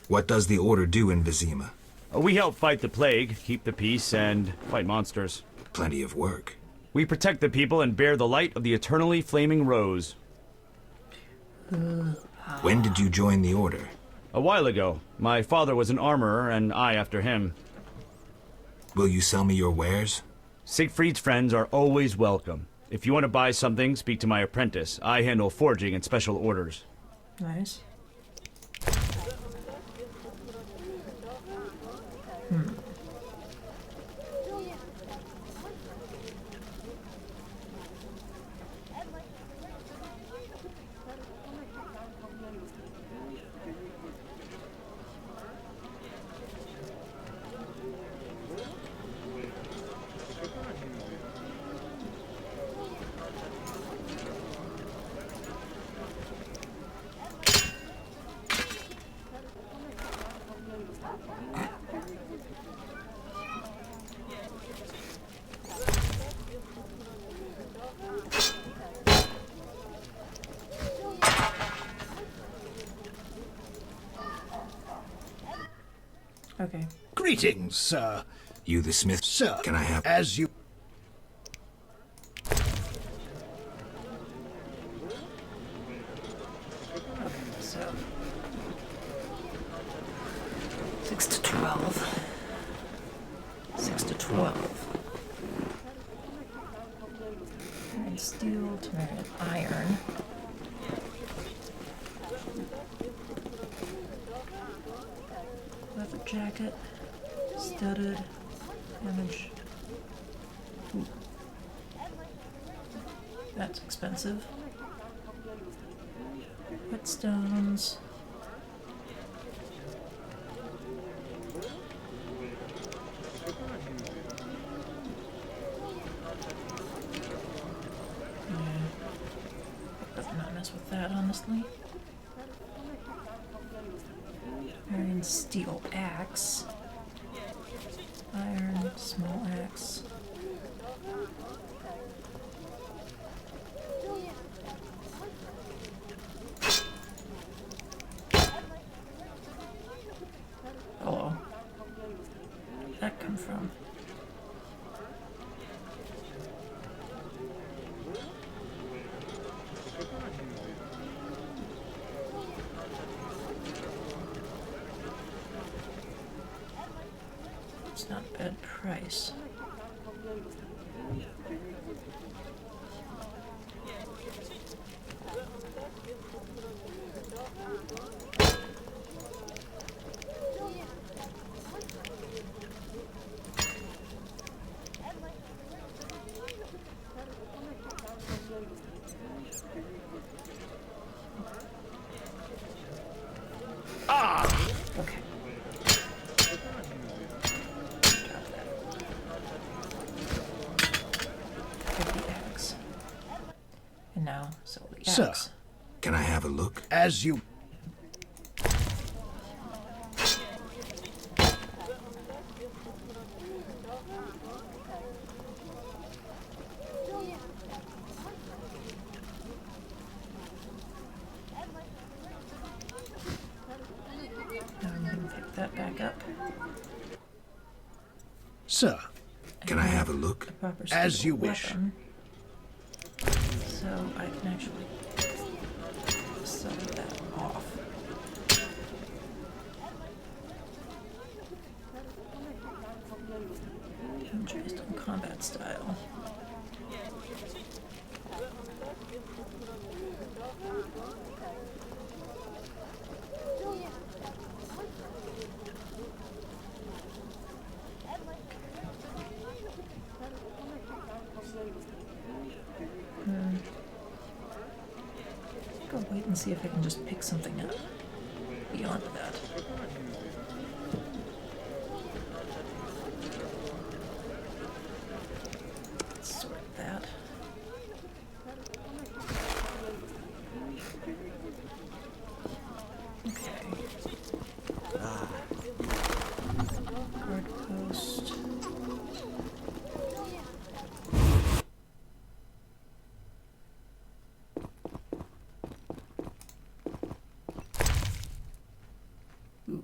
What does the Order do in Vizima? We help fight the plague, keep the peace, and fight monsters. Plenty of work. We protect the people and bear the light of the eternally flaming rose. When did you join the Order? A while ago. My father was an armorer, and I after him. Will you sell me your wares? Siegfried's friends are always welcome. If you want to buy something, speak to my apprentice. I handle forging and special orders. Nice. Okay. Greetings, sir. You the smith? Sir, can I have... as you... Okay, so 6 to 12. 6 to 12. And steel to iron. Leather jacket, studded, damage. Ooh. That's expensive. Whetstones. Yeah. I'd not mess with that, honestly. Iron steel axe. Iron small axe. Hello. Where'd that come from? It's not a bad price. Okay. And now, so the axe. Sir. Can I have a look? As you... Now I'm going to pick that back up. Sir. Can I have a look? A proper As steel you wish. weapon. So I can actually sell that off. Based on combat style. I'll wait and see if I can just pick something up beyond that. Let's sort that. Okay. Guard post. Ooh.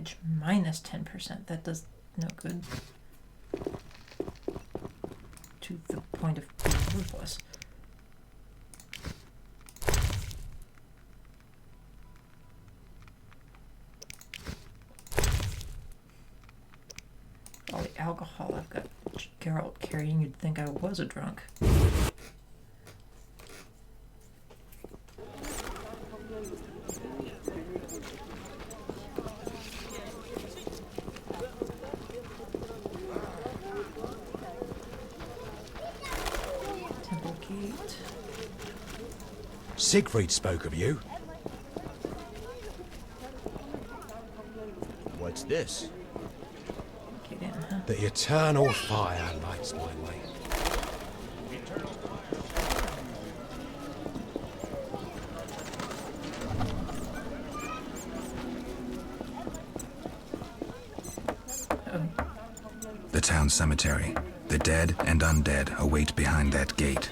damage. Minus 10%. That does no good. To the point of being ruthless. All the alcohol I've got Geralt carrying, you'd think I was a drunk. Temple Gate. Siegfried spoke of you. What's this? The eternal fire lights my way. The town cemetery. The dead and undead await behind that gate.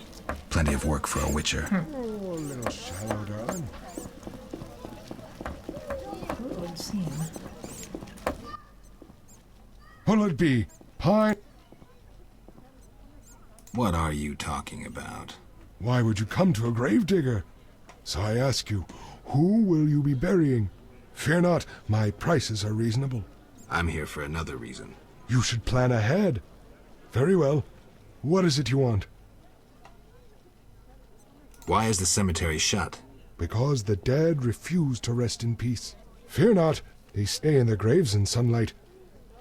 Plenty of work for a witcher. Oh, a little shallow, darling. What would seem? What'll it be? Pine? What are you talking about? Why would you come to a gravedigger? So I ask you, who will you be burying? Fear not, my prices are reasonable. I'm here for another reason. You should plan ahead. Very well. What is it you want? Why is the cemetery shut? Because the dead refuse to rest in peace. Fear not, they stay in their graves in sunlight.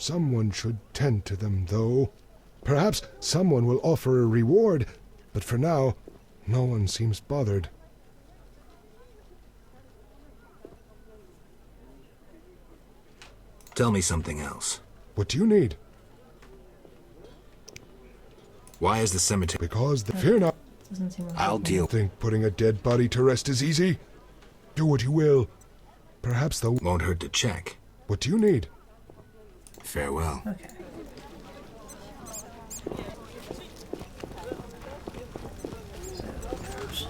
Someone should tend to them, though. Perhaps someone will offer a reward, but for now, no one seems bothered. Tell me something else. What do you need? Why is the cemetery... Because the... Fear not. I'll deal... Think putting a dead body to rest is easy? Do what you will. Perhaps the... Won't hurt to check. What do you need? Farewell. Okay. So there's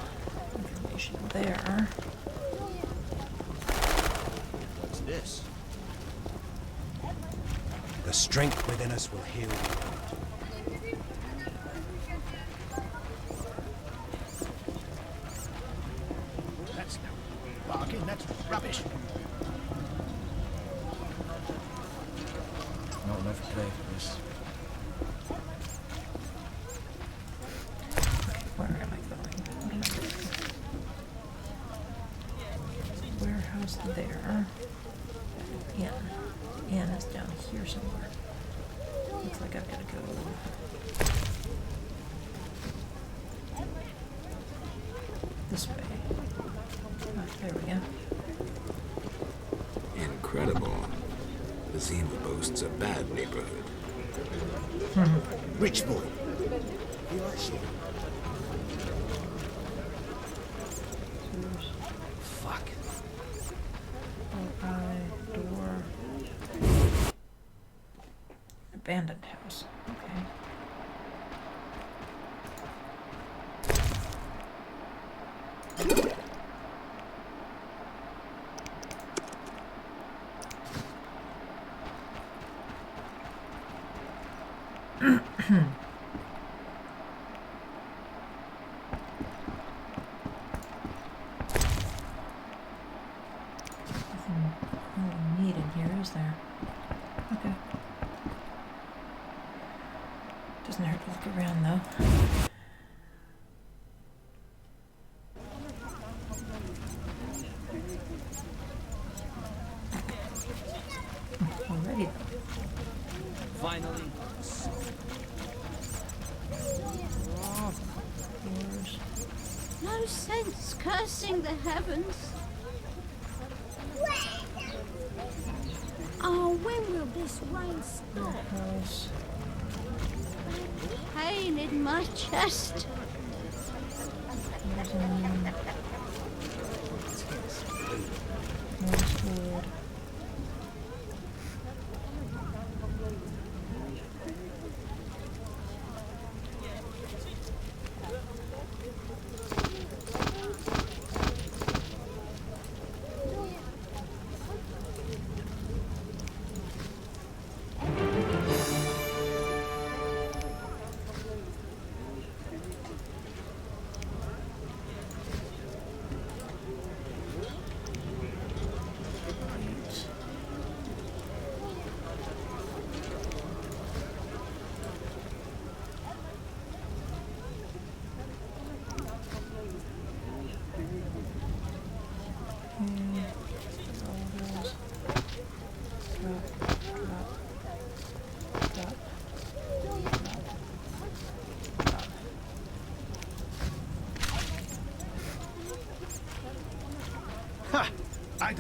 information there. What's this? The strength within us will heal you. That's no bargain, that's rubbish. Not enough play for this. Where am I going? Warehouse there. Inn. Inn is down here somewhere. Looks like I've got to go. This way. Oh, there we go. Incredible. Vizima boasts a bad neighborhood. Rich boy. He likes you. Fuck. Door. Abandoned house. Okay. Nothing really neat in here, is there? Okay. Doesn't hurt to look around, though. Already. Finally. Doors. No sense cursing the heavens. Oh, when will this rain stop? House. Pain in my chest. Northwood.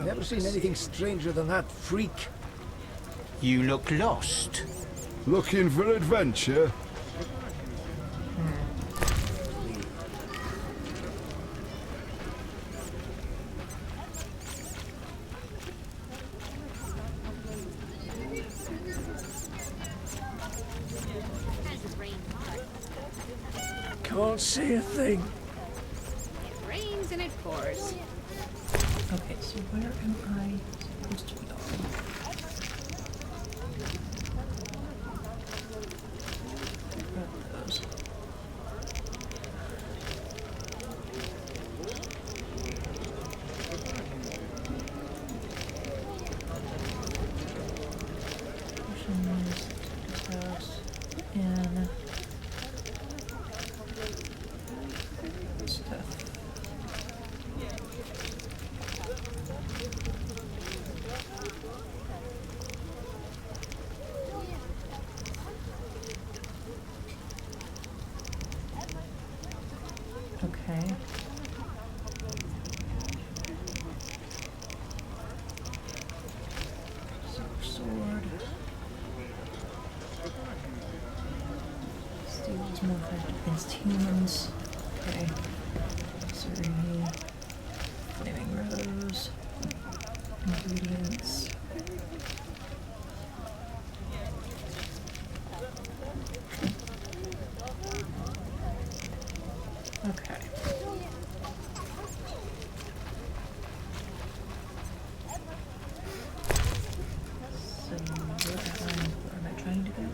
Never seen anything stranger than that freak. You look lost. Looking for adventure? Can't see a thing. It rains and it pours. Okay, so where am I supposed to be going? Grab those. House and stuff. Okay. Silver sword. Steel is more effective against humans. Okay. Surgery. Flaming rose. Ingredients. Okay. So where am I trying to go?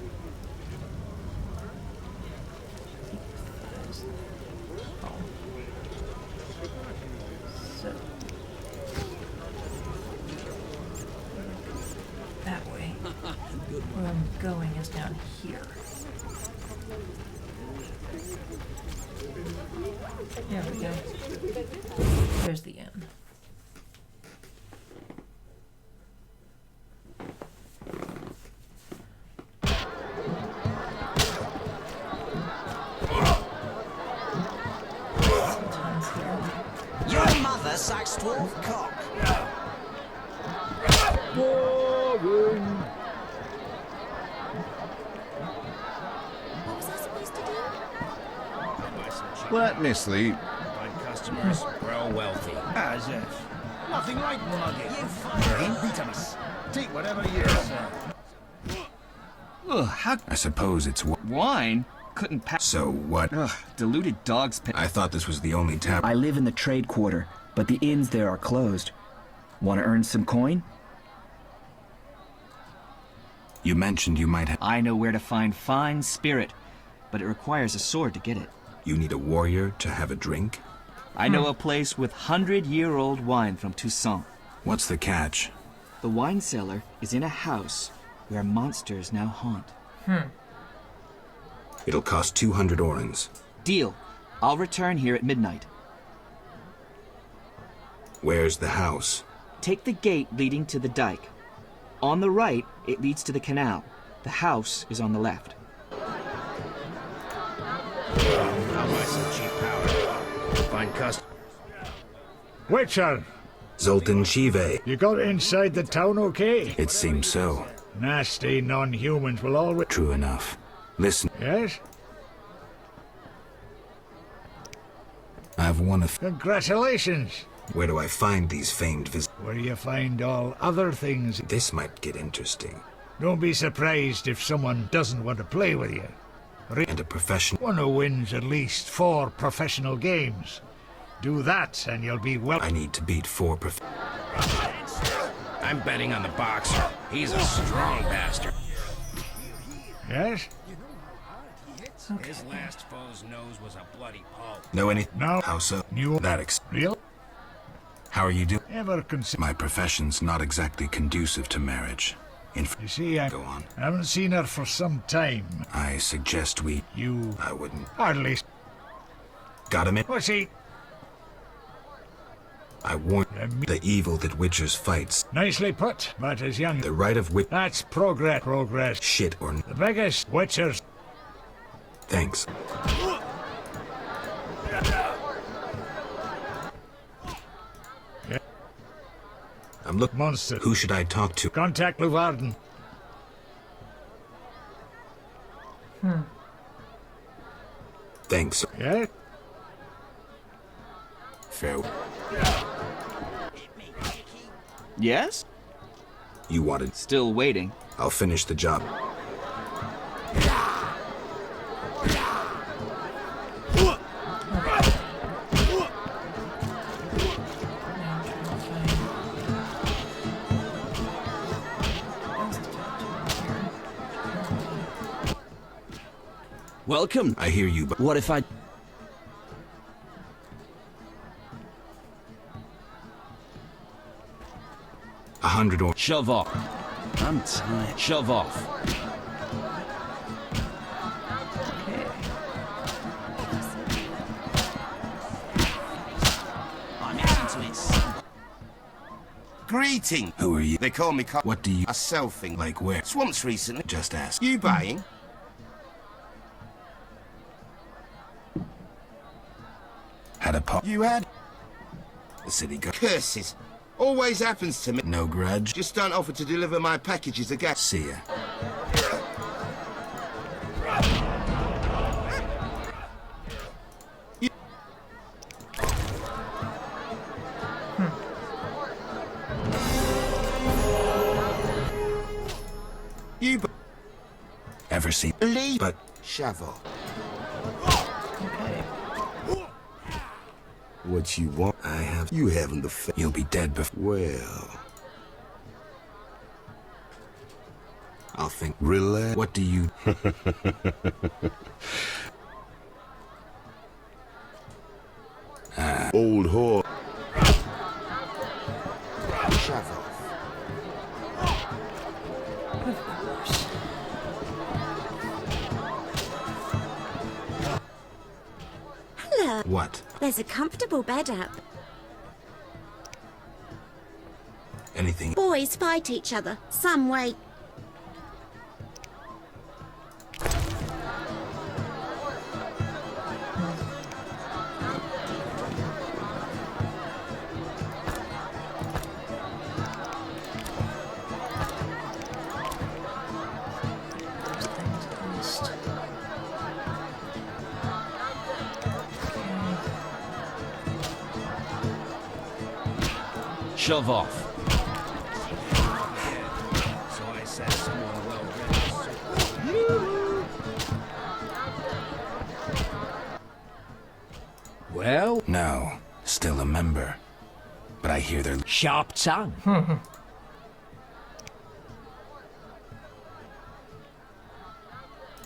Oh. So that way. Where I'm going is down here. There we go. There's the inn. Your mother sucks 12 cock. Boring. What was I supposed to do? Let me sleep. Find customers, grow wealthy. As if. Nothing like mugging. You Vizima. Take whatever you deserve. Ugh, how... I suppose it's Wine? Couldn't pass. So what? Ugh, diluted dog's piss. I thought this was the only tavern. I live in the trade quarter, but the inns there are closed. Want to earn some coin? You mentioned you might have... I know where to find fine spirit, but it requires a sword to get it. You need a warrior to have a drink? I know a place with 100-year-old wine from Toussaint. What's the catch? The wine cellar is in a house where monsters now haunt. It'll cost 200 orens. Deal. I'll return here at midnight. Where's the house? Take the gate leading to the dike. On the right, it leads to the canal. The house is on the left. I'll buy some cheap powder. Find customers. Witcher, Zoltan Chive. you got inside the town okay? It seems so. Nasty non-humans will always... True enough. Listen. Yes? I've won a... Congratulations. Where do I find these famed Where you find all other things. This might get interesting. Don't be surprised if someone doesn't want to play with you. And a professional... One who wins at least 4 professional games. Do that and you'll be well... I need to beat 4 I'm betting on the boxer. He's a strong bastard. Yes? Okay. His last foe's nose was a bloody pulp. Know anything? No. How so? New... That Real? How are you doing? Ever consider... My profession's not exactly conducive to marriage. You see, I... Go on. I haven't seen her for some time. I suggest we... You... I wouldn't... Hardly... Got him in? What's he... I warn the evil that Witchers fights. Nicely put, but as young... The right of witch... That's progress. Progress. Shit or... The biggest Witchers... Thanks. I'm looking. Monster. Who should I talk to? Contact Luvarden. Thanks. Yeah? Farewell. Yes? You wanted. Still waiting. I'll finish the job. Welcome. I hear you, but What if I... $100 or Shove off. I'm tired. Shove off. I'm into it. Greeting. Who are you? They call me What do you a selfing. like? Where? Swamps recently. Just ask. You buying? Had a pop. You had? The city go. Curses. Always happens to me. No grudge. Just don't offer to deliver my packages again. See ya. You Ever seen? leave. But Shovel. what you want? I have. You haven't the You'll be dead before. Well. I'll think. Relax. What do you? Old whore. Shovel. Hello. What? There's a comfortable bed up. Anything? Boys fight each other. Some way. Shove off. So I said someone well-read. Well? No. Still a member. But I hear they're. Sharp tongue.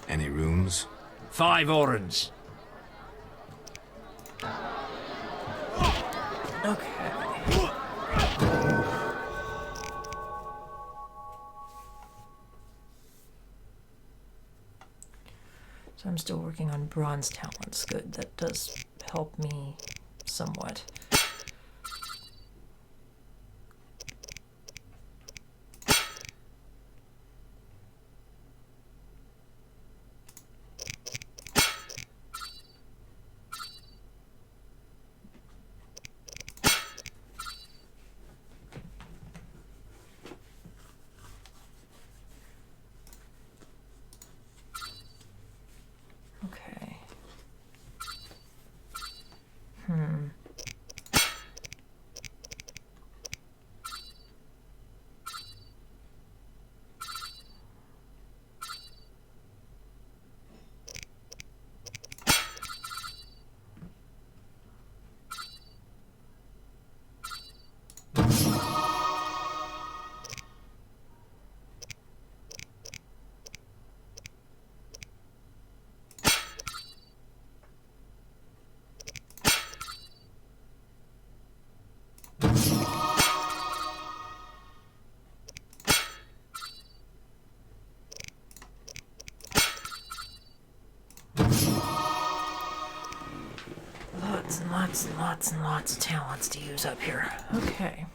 Any rooms? 5 orange. So I'm still working on bronze talents. Good. That does help me somewhat. Okay. Lots and lots and lots and lots of talents to use up here. Okay.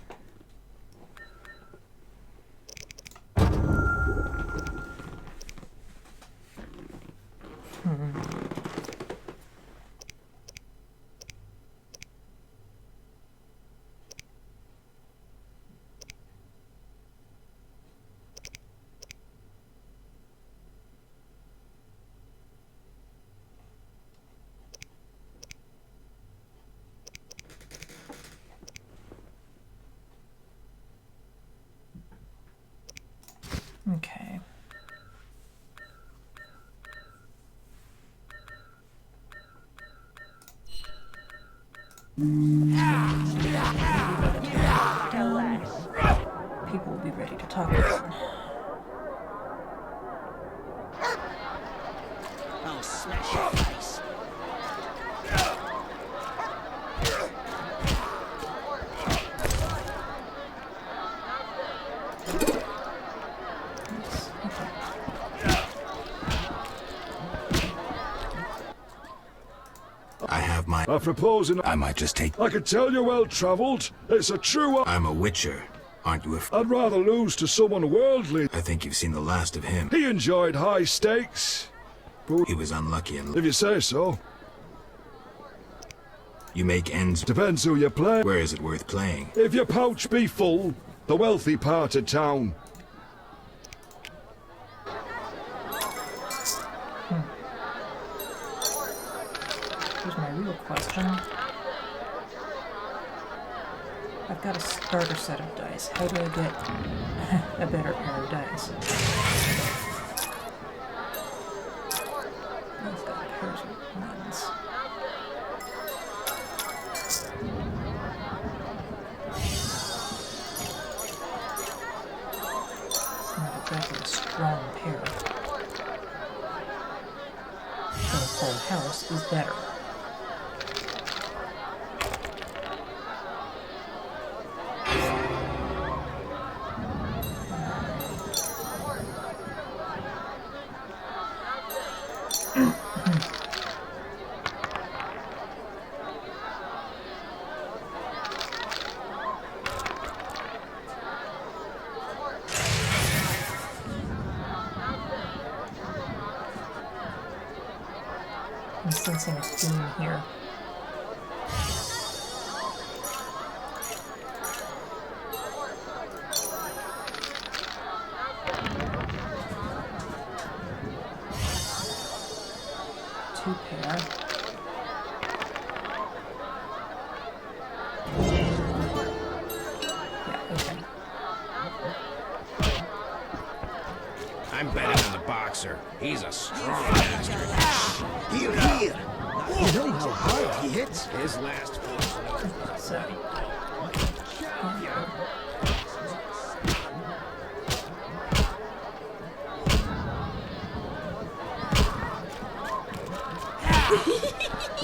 People will be ready to talk about it. I'll smash your face. I have my... I propose I might just take... I can tell you're well-travelled. It's a true... I'm a witcher. Aren't you I'd rather lose to someone worldly. I think you've seen the last of him. He enjoyed high stakes. But he was unlucky in... If you say so. You make ends... Depends who you play. Where is it worth playing? If your pouch be full, the wealthy part of town. Here's my real question. I've got a starter set of dice. How do I get a better pair of dice? I've got pairs of ones. It's not exactly a strong pair. So a full house is better. I'm sensing a theme here. Two pair. Yeah, okay. I'm betting on the boxer. He's a strong bastard. Here! You know how hard he hits? His last force. Sorry.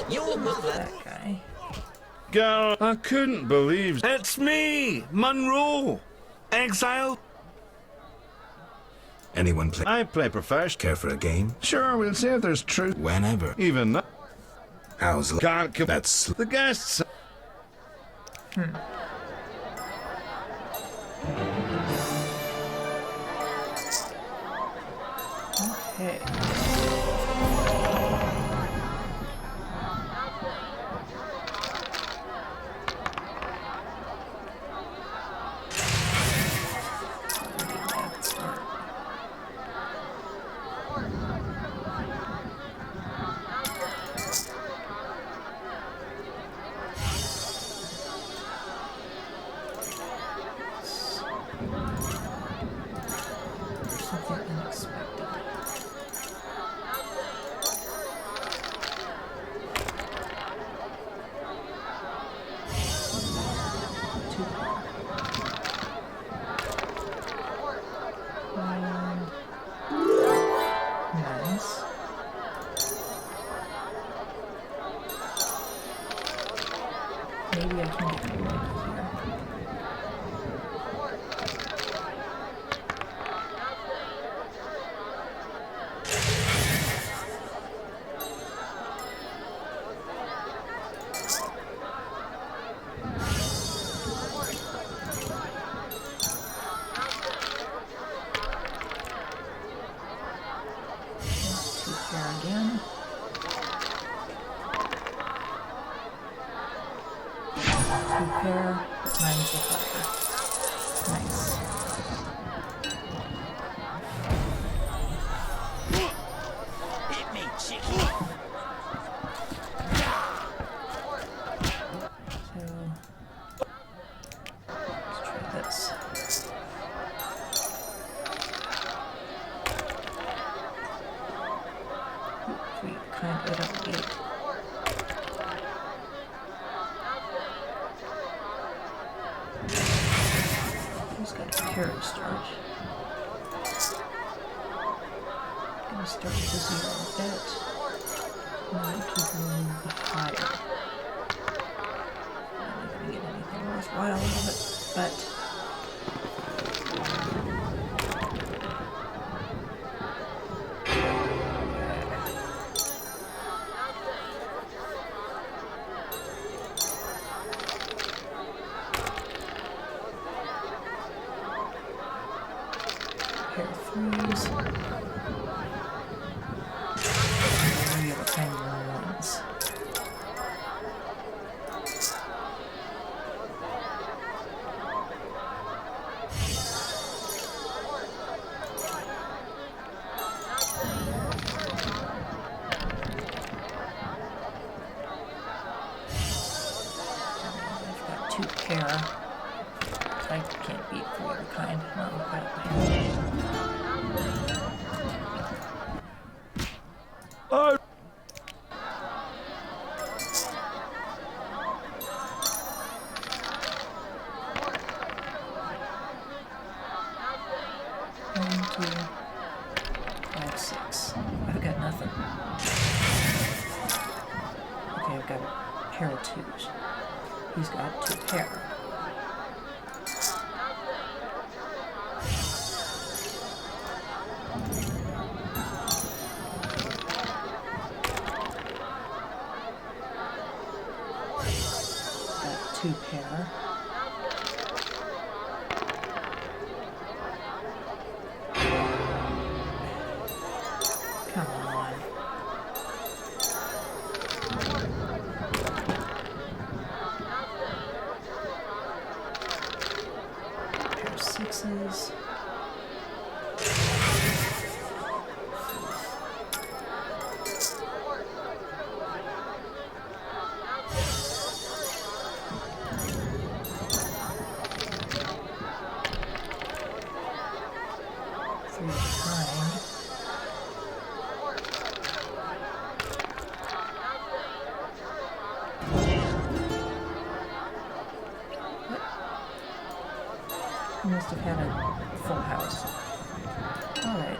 Your mother. That guy. Girl, I couldn't believe... It's me, Monroe. Exile. Anyone play... I play professional. Care for a game? Sure, we'll see if there's truth. Whenever. Even that. How's... Can't come... That's... The guests... Okay. Something unexpected. Nice. Maybe I can get it right here. Again. Two pair, mine's the fire. Nice. Hit me, chicky. So let's try this. We kind of don't get. hero start. I'm gonna start with the 0 bit. And keep moving higher. I'm not gonna get anything worthwhile out of it, but I can't beat the other kind. Not with that. Oh! I've got nothing. Okay, I've got a pair of 2s. He's got 2 pair. Got 2 pair. Come on. Pair of 6s. You must have had a full house. Alright.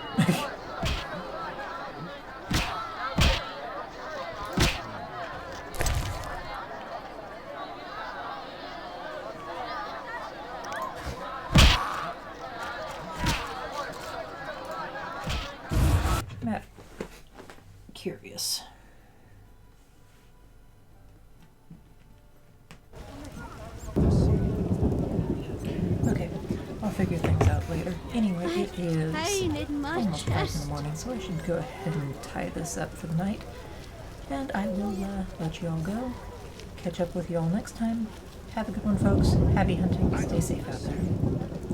Matt, curious. Okay, I'll figure things out later. Anyway, it is almost 5 in the morning, so I should go ahead and tie this up for the night. And I will let you all go. Catch up with you all next time. Have a good one, folks. Happy hunting. Stay safe out there.